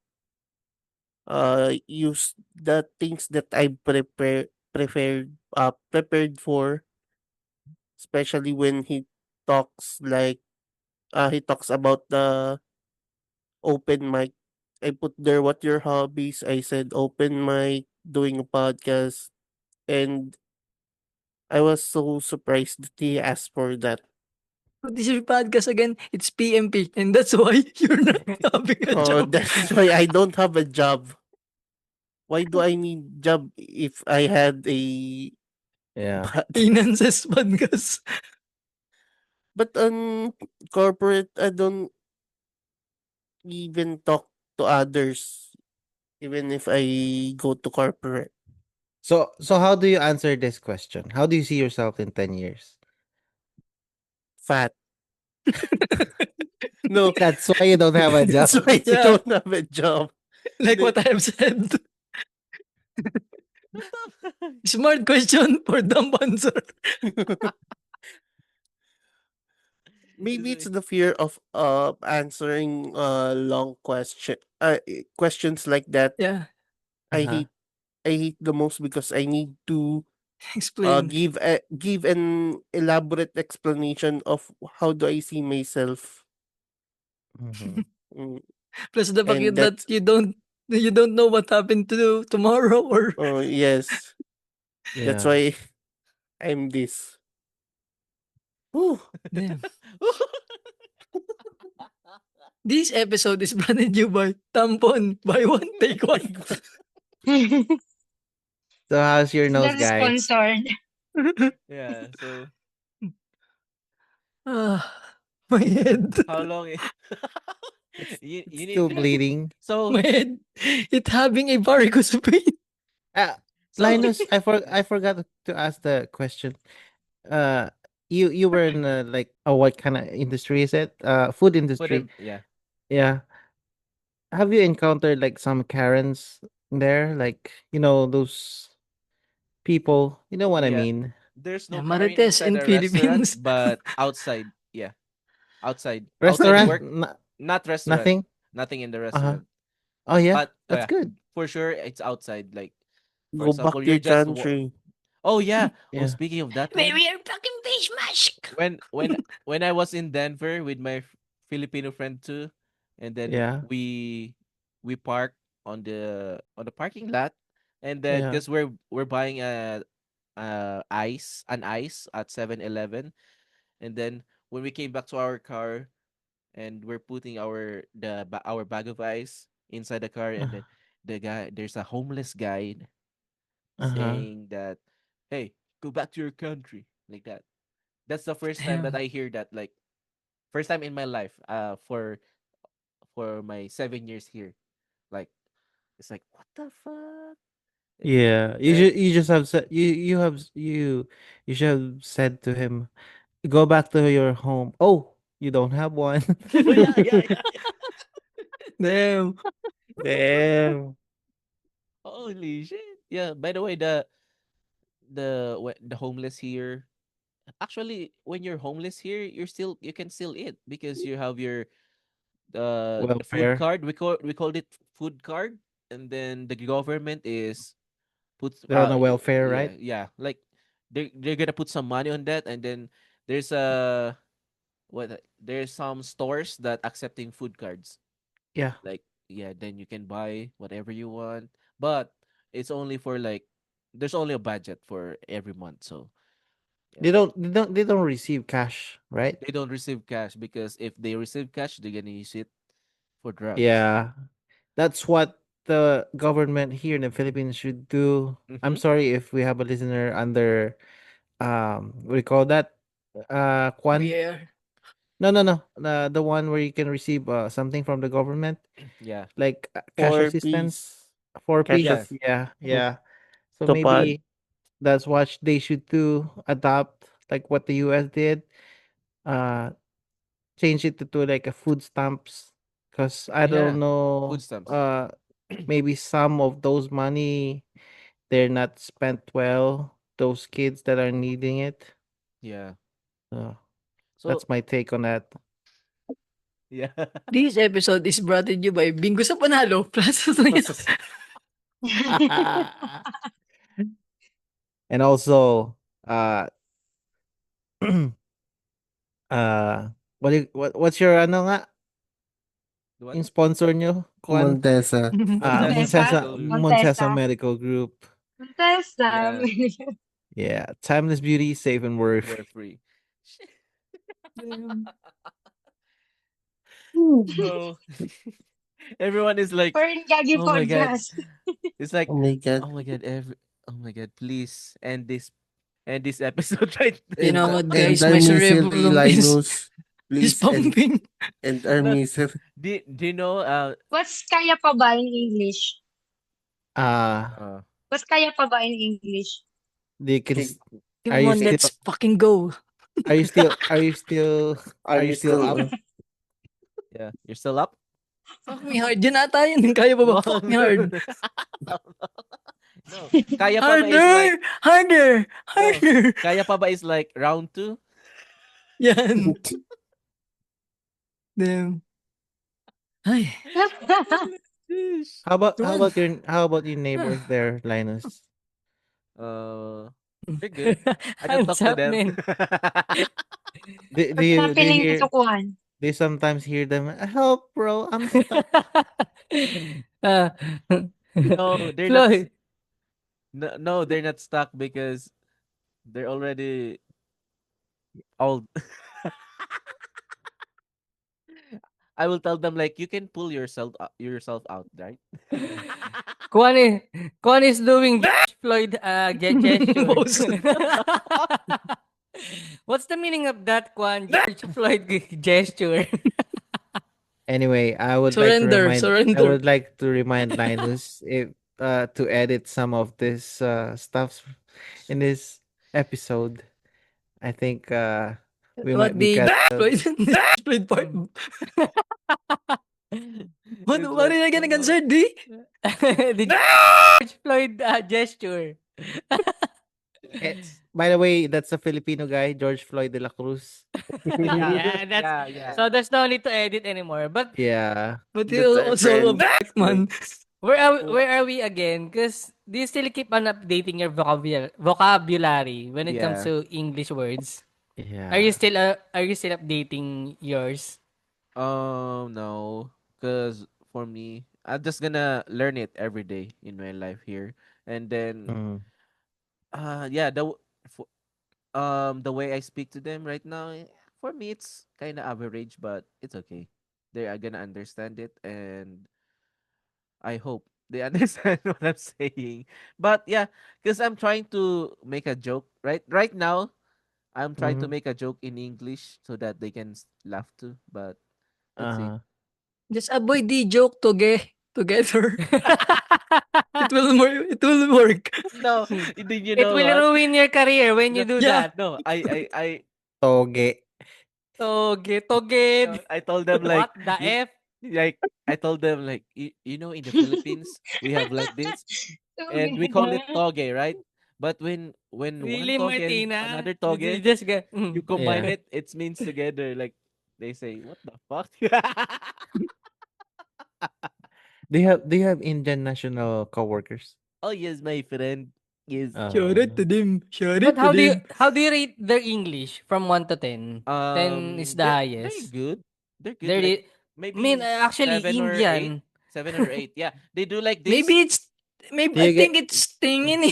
use the things that I prepared for, especially when he talks about the open mic. I put there what your hobbies. I said open mic, doing a podcast, and I was so surprised that he asked for that. What is your podcast again? It's PMP, and that's why you're not having a Oh, job. that's why I don't have a job. Why do I need job if I had a Yeah. Finances podcast. but on corporate I don't even talk to others even if I go to corporate. So how do you answer this question? How do you see yourself in 10 years? Fat. No, That's why you don't have a that's job. why I Yeah, don't have a job. like what I have said. Smart question for dumb answer. Maybe it's It's the fear of answering long questions like that. Yeah, I Uh-huh. hate I hate the most because I need to explain. give an elaborate explanation of how do I see myself. Mhm. Mm, Plus the and fact that that's you don't know what happened to do tomorrow or oh yes, that's Yeah. why I'm this. Whew. damn. This episode is brought to you by Tampon. Buy one, take one. So how's your nose, That's guys? sponsored. yeah. So Ah, my head. how long? It's You it's need still bleeding. so My head. It having a varicose vein. so Linus, I forgot to ask the question. Uh, you were in like what kind of industry is it? Food put industry. him. Yeah. Yeah. Have you encountered like some Karens there? Like those people. You know what I Yeah. mean? There's Yeah, no Karen Marites inside in the restaurant, Philippines. but outside. Yeah. Outside Restaurant? work, not restaurant. Nothing. Nothing in the Uh huh. restaurant. Oh yeah, But that's yeah, good. for sure it's outside. Like for Go back example, to you're your just country. oh yeah. Oh, Yeah. speaking of that Where one, we are fucking face mask. when I was in Denver with my Filipino friend too, and then Yeah. we parked on the parking lot, and then Yeah. because we're buying an ice at 7-Eleven, and then when we came back to our car and we're putting our bag of ice inside the car, and Uh then there's a homeless guy huh. saying that, hey, go back to your country, like that. That's the first time that Damn. I hear that, like first time in my life, for my 7 years here. Like it's like what the fuck. Yeah. And You just have said you should have said to him, go back to your home. Oh, you don't have one. yeah, yeah, yeah, yeah. Damn. Damn. Holy shit. Yeah, by the way, the homeless here, actually when you're homeless here, you can still eat because you have your the food Welfare. card. We called it food card, and then the government is puts They're on a welfare, yeah, right? yeah, like they're gonna put some money on that, and then there's a there's some stores that accepting food cards. Yeah. Like yeah, then you can buy whatever you want, but it's only for like there's only a budget for every month. So yeah, They don't receive cash, right? they don't receive cash because if they receive cash, they're gonna use it for drugs. Yeah. That's what the government here in the Philippines should do. I'm Mm-hmm. sorry if we have a listener under what do you call that? Kwan? Where? No, no, no. The one where you can receive something from the government, Yeah, like cash Four assistance, piece four cash yeah, up. piece. Yeah, Mm, yeah. So Tupad. maybe that's what they should do. Adopt like what the US did. Uh, change it to like a food stamps. Cause I yeah. don't Food know. stamps. Maybe some of those money they're not spent well. Those kids that are needing it. Yeah. So So that's my take on that. yeah. This episode is brought to you by Bingo sa Panalo plus And also, uh, what's your ano nga, What? yung sponsor nyo, Kwan? Montesa. Montesa Montesa. Medical Group. Montesa Montesa. Medical Group. Montesa. Yeah, Yeah, timeless beauty, safe and worth. we're free. Damn. So everyone is like, Foreign Gagi "Oh my god!" podcast. It's like, Oh my god. "Oh my god!" Oh my god! Please end this episode right You And know now. what, and guys? our My misery cerebellum Linus. is Please pumping. and our No, misery. do you know? What's kaya pa ba in English? Uh, Uh What's kaya pa ba in English? they can, Okay, are Come you on, still, let's fucking go. are you still, are you still, are are you you still up? still yeah, you're still up. Fuck me hard. Yan ata yun. Kaya pa ba? No, Fuck me no, hard. no, no. Kaya pa ba is like Harder! Harder! no. Harder! Kaya pa ba is like round two. Yan. Damn. Ay, Sheesh. How about your neighbors there, Linus? Uh, they're good. I don't Hands talk to up, them. man. What's Do you happening hear to Kuan? do you sometimes hear them? Help, bro! I'm stuck. uh, No, they're not. Floyd, No, no, they're not stuck because they're already old. I will tell them like you can pull yourself out, right? Kwan is, Kwan is doing George Floyd gesture. most. What's the meaning of that, Kwan? George Floyd gesture. Anyway, Surrender, I surrender. would like to remind Linus if to edit some of this stuff in this episode. I think we might What be the canceled. Floyd, Floyd part? It's What like, did I get answered, D? The George Floyd gesture. By the way, that's a Filipino guy, George Floyd de la Cruz. yeah, Yeah, that's yeah. so there's no need to edit anymore. But Yeah. But he That's our also a friend. black man. where are we again? Because do you still keep on updating your vocabulary when it comes Yeah. to English words? Yeah. Are you still updating yours? No, because for me, I'm just gonna learn it every day in my life here, and then Mm. yeah, the way I speak to them right now, for me it's kind of average, but it's okay. They are gonna understand it, and I hope they understand what I'm saying. But yeah, because I'm trying to make a joke right now. I'm trying to Mhm. make a joke in English so that they can laugh too. But let's see. Uh-huh. Just avoid the joke together. It will more. It will work. No, did you It know will what? ruin your career when you No, do Yeah. that. no, Toge. Toge, toged. I told them like What the you F? like I told them like you know in the Philippines we have like this and we call it Together. toge, right? But when one Really, toge and Martina? another You toge just get you combine Yeah. it, it means together. Like they say, what the fuck? Do you have Indian national coworkers? Oh yes, my friend. Yes. Shout it to them. Shout But it to them. how do you rate their English from 1 to 10? 10 is the They're highest. good. They're good. They're Like the, maybe actually seven or eight. Indian. 7 or 8. Yeah. They do like this. Maybe it's. Maybe Do I you get think it's stinging. No,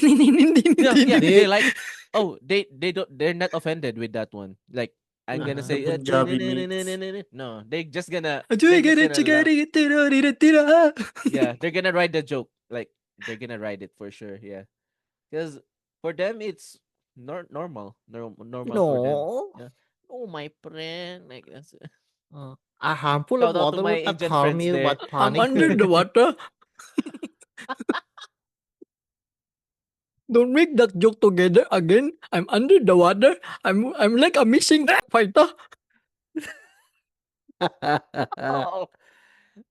yeah, do they're you like, oh, they're not offended with that one. Like I'm gonna The say, Punjabi mates. no, they're just Get it, gonna laugh. tira. Yeah, they're gonna ride the joke. Like they're gonna ride it for sure. Yeah, because for them it's normal for them. No. Yeah. Oh my friend, like that's A handful of shout out to water my will not Indian harm friends you, there. but I'm panic. under the water. Don't make that joke together again. I'm under the water. I'm like a missing fighter. Oh,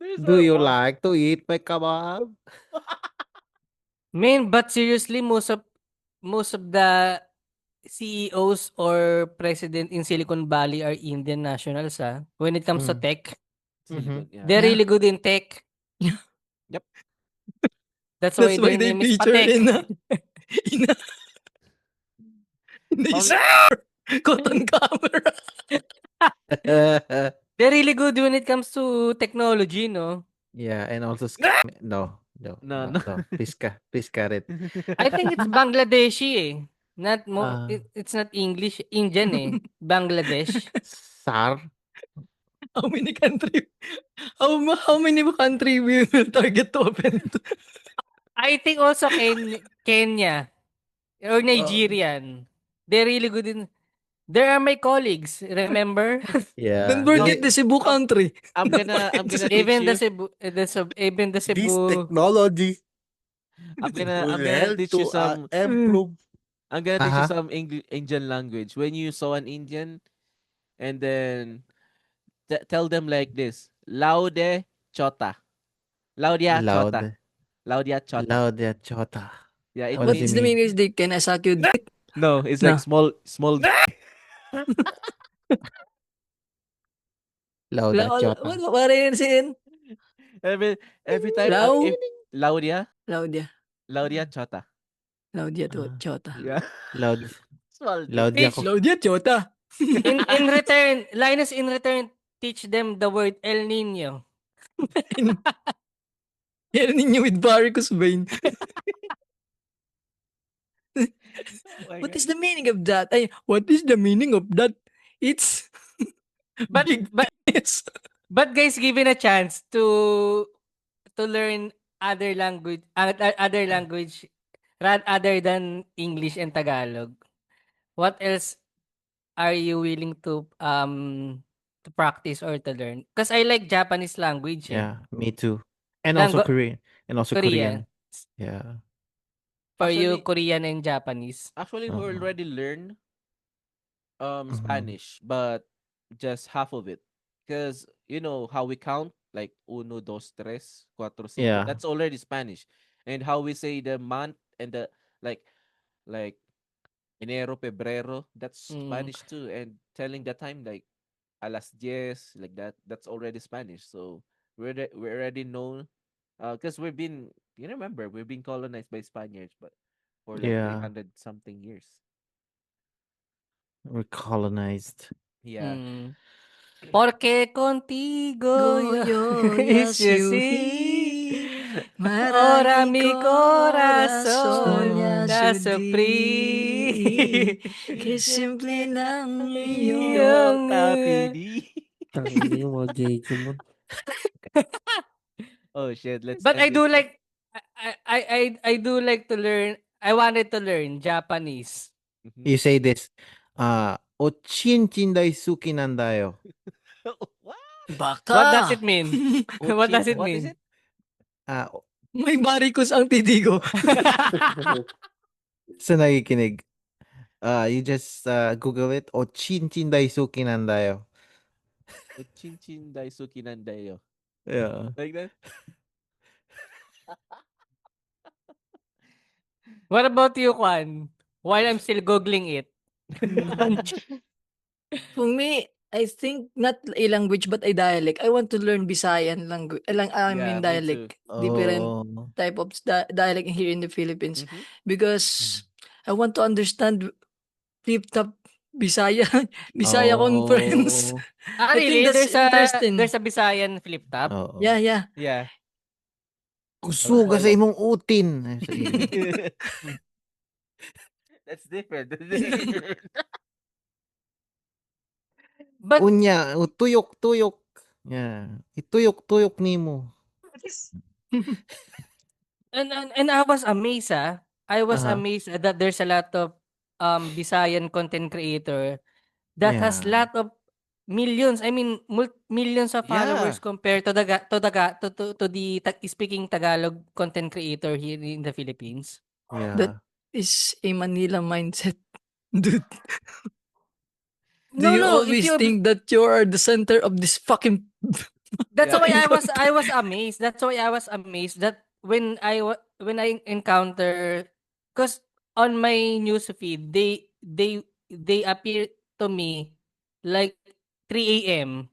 these Do are you fun. like to eat my kebab? Man, but seriously, most of the CEOs or president in Silicon Valley are Indian nationals, when it comes to Mm. tech. Mhm. Silicon, yeah. They're Yeah. really good in tech. Yep. That's why That's why their they name is feature Patek. in a in the Only cotton camera. They're really good when it comes to technology, no? Yeah, and also no, no, no, no, no. no. Please cut it. I think it's Bangladeshi, eh. Uh, It's not English, Indian, eh. Bangladesh. Sar. How many country? How many country we will target to open? I think also Kenya or Oh, Nigerian. They're really good in. There are my colleagues, remember? don't Yeah. No, forget the Cebu um, country. I'm gonna teach Even the you. Cebu, even the This Cebu. technology I'm will gonna help teach you to some. improve. I'm gonna teach you Uh-huh. some Indian language. When you saw an Indian, and then tell them like this: Laude chota, laudia chota, Loud. laudia chota. Loud yeah, chota. Yeah, it What does What it is means the mean? meaning? Is they can I suck you dick? no. It's like No. small. Lauda Chota. What are you saying? Every time Lau? if Laudia, Laudia. Laudia Chota. Laudia to Ah, Chota. Yeah. Loud. Small Loud difference. ako. Laudia Chota. In return, Linus in return teach them the word El Nino. Yan ninyo with varicose vein. Oh my What is God. the meaning of that? Ay, what is the meaning of that? It's But big but penis. but guys, given a chance to learn other language other than English and Tagalog, what else are you willing to practice or to learn? Because I like Japanese language eh. Yeah, me too. And also Langu- Korean. And also Korean. Korean. Yeah. For you, Actually, Korean and Japanese. we Uh-huh. already learned Mhm. Spanish, but just half of it. Because you know how we count, like uno, dos, tres, cuatro, cinco. Yeah. That's already Spanish. And how we say the month and the like like enero, febrero, that's Mm. Spanish too. And telling the time like a las 10, like that, that's already Spanish. So we already know because we've been you remember we've been colonized by Spaniards, but for like Yeah. 300 something years. We're colonized. Yeah. Mm. Porque contigo yo Goyo is you yasuhi. see. Ora Marami mi corazon corazón So, da yasudi. sufrir. Que simple lang iyong Yo Iyong tapidi. tangina mo, Jacob. Oh shit, let's But end I this. do like I do like to learn. I wanted to learn Japanese. Mhm. You say this. Ochinchin daisuki nandayo. What? What does it Baka. mean? What Ochin, does it what is mean? it? Ah, May varicose ang titigo. sa nakikinig. You just Google it. Ochinchin daisuki nandayo. Ochinchin daisuki nandayo. Yeah. Like that? What about you, Juan? While I'm still googling it. For me, I think not a language but a dialect. I want to learn Visayan language. I Yeah, mean me too. dialect. Different Oh. type of dialect here in the Philippines. Mm-hmm. Because I want to understand flip top Bisaya. Bisaya conference. Oh. Ah, I think really? that's interesting. There's a Visayan flip top? Oo. Yeah, yeah. Yeah. Kusuga sa imong utin. Ay, sa imo. That's different. But Unya, tuyok-tuyok. Yeah. Ituyok-tuyok nimo. and I was amazed I was Aha. amazed that there's a lot of Visayan content creator that has Yeah. lot of millions, I mean millions of followers Yeah. compared to the speaking Tagalog content creator here in the Philippines. That Yeah. is a Manila mindset. Dude, do No, you no, if always you think that you are the center of this fucking that's Yeah. why fucking I content? was amazed. That's why I was amazed that when I encounter, cuz on my news feed they appear to me like 3 a.m.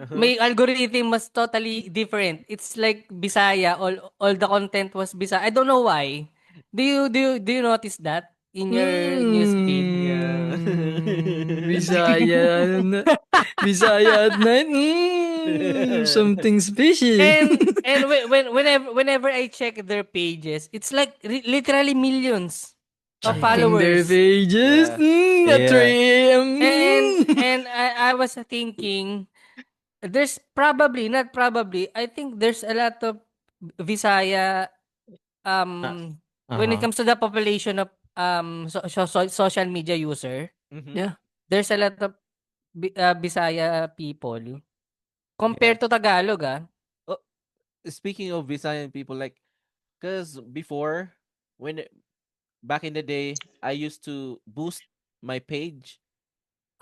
Uh-huh. My algorithm was totally different. It's like Bisaya. All the content was Bisaya. I don't know why. Do you notice that in your news feed? Yeah. Bisaya Bisaya at night. Something's fishy. And whenever I check their pages, it's like literally millions of Aha. Checking their followers. pages Yeah. at Yeah. 3 a.m. And I was thinking there's probably not probably I think there's a lot of Visaya Ah, when it aha. comes to the population of social media user. Mm-hmm. Yeah. There's a lot of Bisaya people Yeah. compared to Tagalog Oh, speaking of Visayan people, like, cause before, when back in the day, I used to boost my page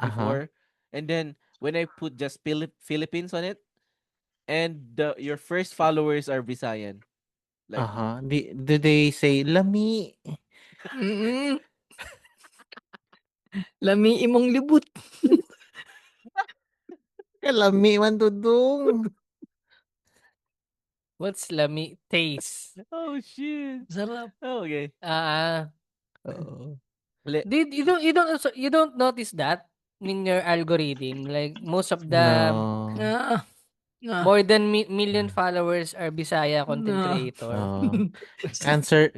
Aha. before, and then when I put just Philippines on it, and your first followers are Visayan, like, Aha. Do they say lami? Mm. Lami imong libut. Kalami man dudong. What's lami? Taste. Oh shit. Sarap. Oh, okay. Oo. Did you don't notice that in your algorithm? Like most of the No. Ah, ah, more than million followers are Bisaya content ah. creator. Oh.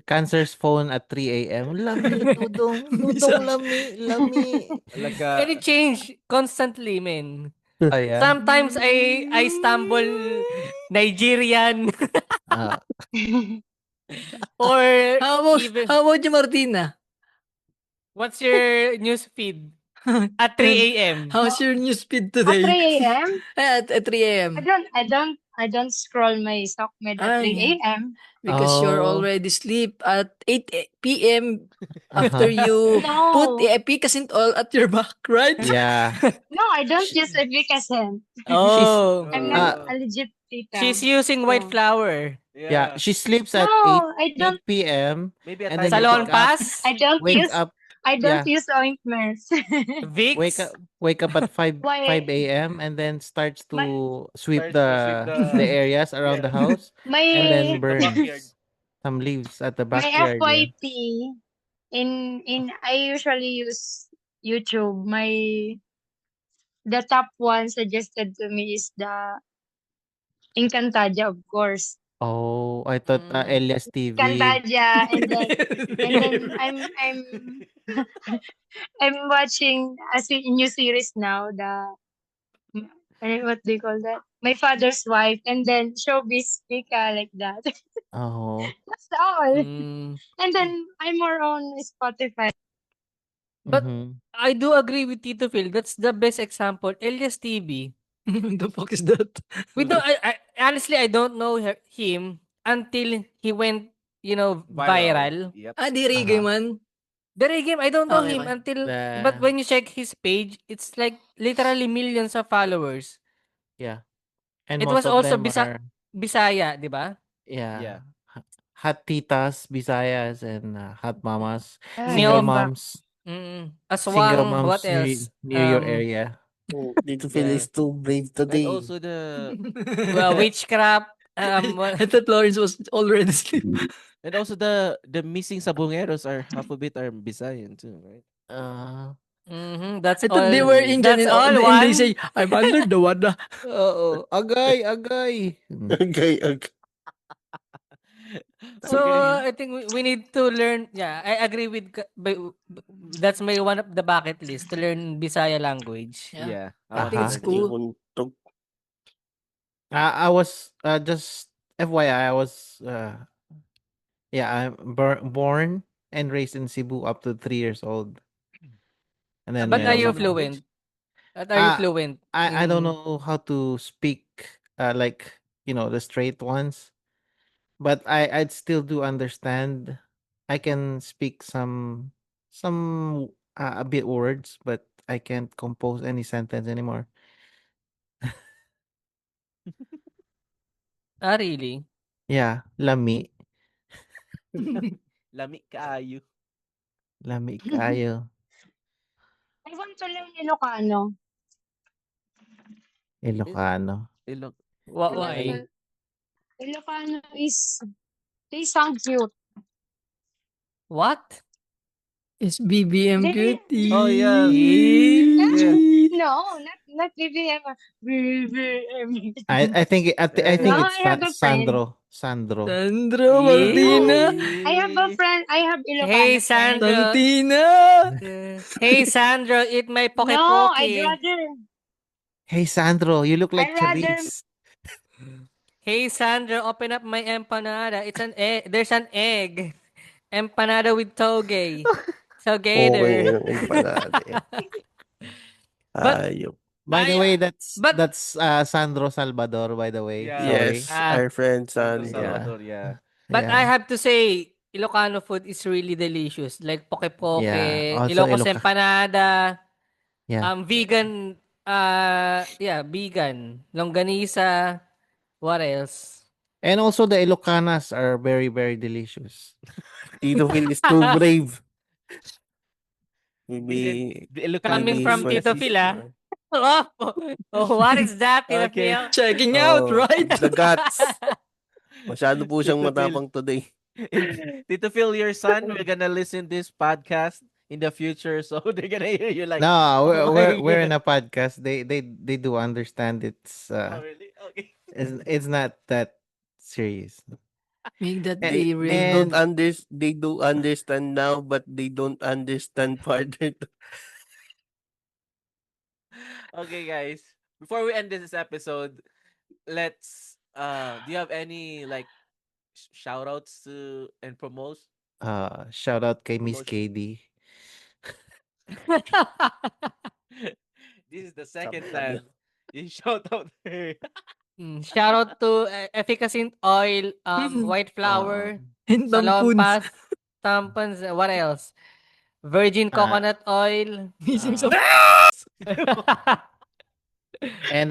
Cancer's phone at 3 a.m. Lami, dudong. Dudong Bisa- lami. Like And it change constantly, man. Oh, yeah? Sometimes I stumble Nigerian Ah, or How about even how about you, Martina? what's your news feed at And 3 a.m. how's your news feed At today? 3 a.m. At 3 a.m. I don't scroll my StockMed at Ay, 3 a.m. because you're oh. already sleep at 8 p.m. after Uh-huh. you put No, a and all at your back, right? Yeah. no, I don't Sh- use Efficacent. she's Oh, I'm not uh Oh. a legit tita. she's using white So, flour. yeah, Yeah. she sleeps no, at I 8 don't. p.m. Maybe a and then tiger Salon wake balm. up pass? I don't wake use. up I don't yeah, use ointments. Vicks? wake up at 5 my a.m. and then starts my to sweep Starts to sweep the the areas around the yeah. house and Starts to then my sweep the backyard. burns some leaves at the my backyard, yeah. FYP in I usually use YouTube. The top one suggested to me is the Encantadia, of course. Oh, I thought Mm. Elias TV. Encantadia, and then I'm watching new series now. What do you call that? My father's wife, and then Showbiz Pika, like that. Oh. That's all. Mm. And then I'm more on Spotify. But Mhm. I do agree with Tito Phil. That's the best example. Elias TV. The fuck is that? We don't. I honestly I don't know him until he went Viral. viral. Yep. Ah, di reggae Uh-huh. man. The Reggae, I don't know Okay, him okay. until. But The when you check his page, it's like literally millions of followers. yeah, and It most was of also them are Bisaya, di ba? Yeah. yeah, hot titas, Bisayas, and hot mamas, single Neo, Iba. moms, single Aswang. What moms else? near your area. Oh, Tito Phil Yeah. is too brave And today. also the Witchcraft. I thought Lawrence was already asleep. and also the missing sabongeros are half of it are Bisayan too, right? Uh, That's I thought they all. were Indian That's all and they one. say, I'm under the water. Oo, agay. Okay, okay. So Okay. I think we need to learn. Yeah, I agree with. That's my one of the bucket list to learn Bisaya language. Yeah. Yeah. I I want think to it's Uh-huh. learn it too. cool. Iuntog. I was just FYI, I was yeah, I'm born and raised in Cebu up to 3 years old, and then But You are know you some when fluent? language? But are you uh fluent I don't in? know how to speak like the straight ones, but I'd still do understand. I can speak some a bit words, but I can't compose any sentence anymore. Really? Yeah, lami, Lami kaayo. lami kayo. I want to learn Ilocano. Il- Ilocano. Ilog. Why? Ilocano, Ilocano is, they sound cute. What? It's BBM They, Oh yeah. Yeah. Cutie. no, not BBM. BBM. I Yeah, No, think yeah. it's I have a friend. Sandro. Sandro No, Martina. I have a Yeah. friend. I have Hey Ilocano friend. Sandro. Santina. Hey Sandro, eat my poke No, poke. Hey Sandro, you look I'd like rather, Charisse. Hey Sandro, open up my empanada. It's an egg. There's an egg. Empanada with toge. Okay Together. nga ng empanada yan. But Ayop. By the I way, but that's Sandro Salvador, by the way. Yeah. Sorry. Yes, our friend Sandro Sandro. Yeah. Salvador, yeah. I Yeah. have to say Ilocano food is really delicious. Like poke poke, Yeah. Also Ilocos empanada, Yeah. vegan yeah, vegan, longganisa, what else? And also the Ilocanas are very, very delicious. Tito Phil is too brave. Even Maybe the Ilocano Coming maybe from he's food my Tito is Phil, ah. sister. Oh, what is that, Tita Okay. Phil? Checking out, Oh, right? the guts. Masyado po siyang Tito Phil. matapang today. Tito Phil, your son, we're gonna listen this podcast in the future, so they're gonna hear you like, No, oh my we're in God. a podcast. They do understand it's Oh, really? Okay. it's not that serious. Make that And, they They real. don't and they do understand now, but they don't understand further. Okay, guys. Before we end this episode, let's do you have any like shout outs to and shout out kay Miss promotion? KD. This is the Sabi second sabi. time you shout out her. Shout out to Efficacint Oil, White Uh, Flower, And Salonpas, Tampons, what else? Virgin uh, Coconut Oil. Missing some. and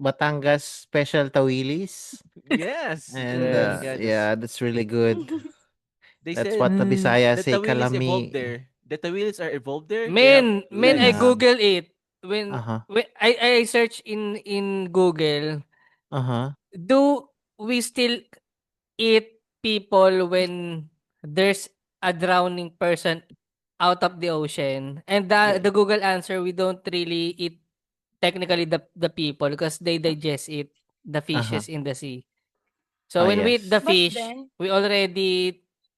Batangas Special Tawilis. Yes, And yes, Yes. yeah. yeah, that's really good. They That's said what the Mm. Bisaya the say Tawilis evolved kalami. there. The Tawilis are evolved there. They have Men, I legs. Yeah. Google it. When, Uh-huh. when I search in Google, Uh-huh. do we still eat people when there's a drowning person out of the ocean? And Yeah. the Google answer, we don't really eat technically the people because they digest it, the Uh-huh. fishes in the sea. So Ah, when we eat the yes. But fish, then,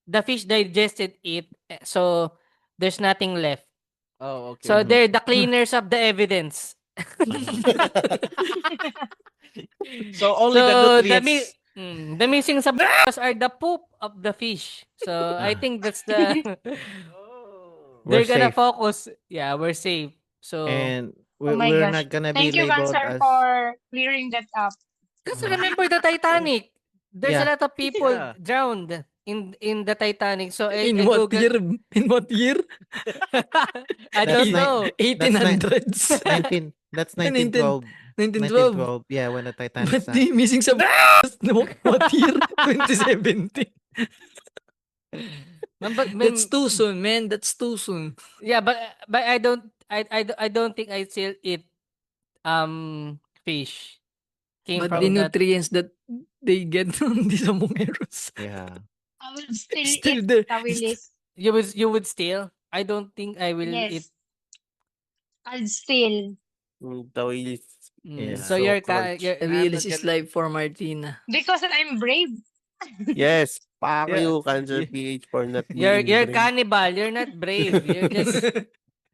the fish digested it, so there's nothing left. Oh, okay. So Mhm. they're the cleaners of the evidence. So only the So nutrients. the missing substances are the poop of the fish. So I Ah, think that's the Oh. we're they're gonna safe. focus. Yeah, we're safe. So And oh my we're gosh. not gonna be Thank you, labeled Cancer, as for clearing that up. just uh, remember the Titanic. There's a yeah. lot of people Yeah. drowned in the Titanic. So In I what Google. year? In what year? I That's don't nine know. that's 1800s. 1912. 1912. 1912. Yeah, when the Titanic But sank. the missing some. No, what year? 2017. That's too soon, man. That's too soon. Yeah, but I don't think I still eat fish came But the from Oh. that. nutrients that they get from the Samongeros Yeah. I will still still eat there. tawilis. You would still. I don't think I will eat. Yes, I'll still. Tawilis. Yeah. So So you're crunch. you're The I'm realist not is gonna. life for Martina. Because I'm brave. Yes. Fuck Yeah. you, Cancer Yeah. PH, for not You're being brave. cannibal. You're not brave. You're just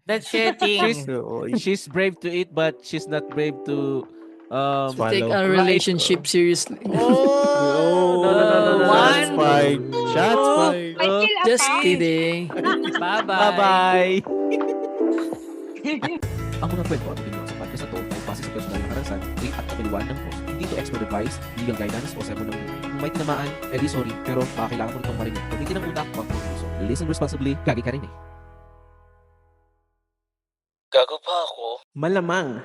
that's your She's thing. Oo. she's brave to eat, but she's not brave to To take Swallow. our write. relationship seriously. Oh no no no no no no. Shots One, fired. Shots two, fired. I feel Just attacked. kidding. bye Bye bye. bye. Ang mga kwento at opinion sa podcast na to ay base sa personal na karanasan, rate at kapiliwan ng host. Hindi to expert advice, legal guidance o sermon ng buhay. Kung may tinamaan, edi sorry, pero baka kailangan mo itong marinig. Gamitin ang utak, wag mong puso. Listen responsibly, gagi ka rin eh. Gago pa ako. Malamang.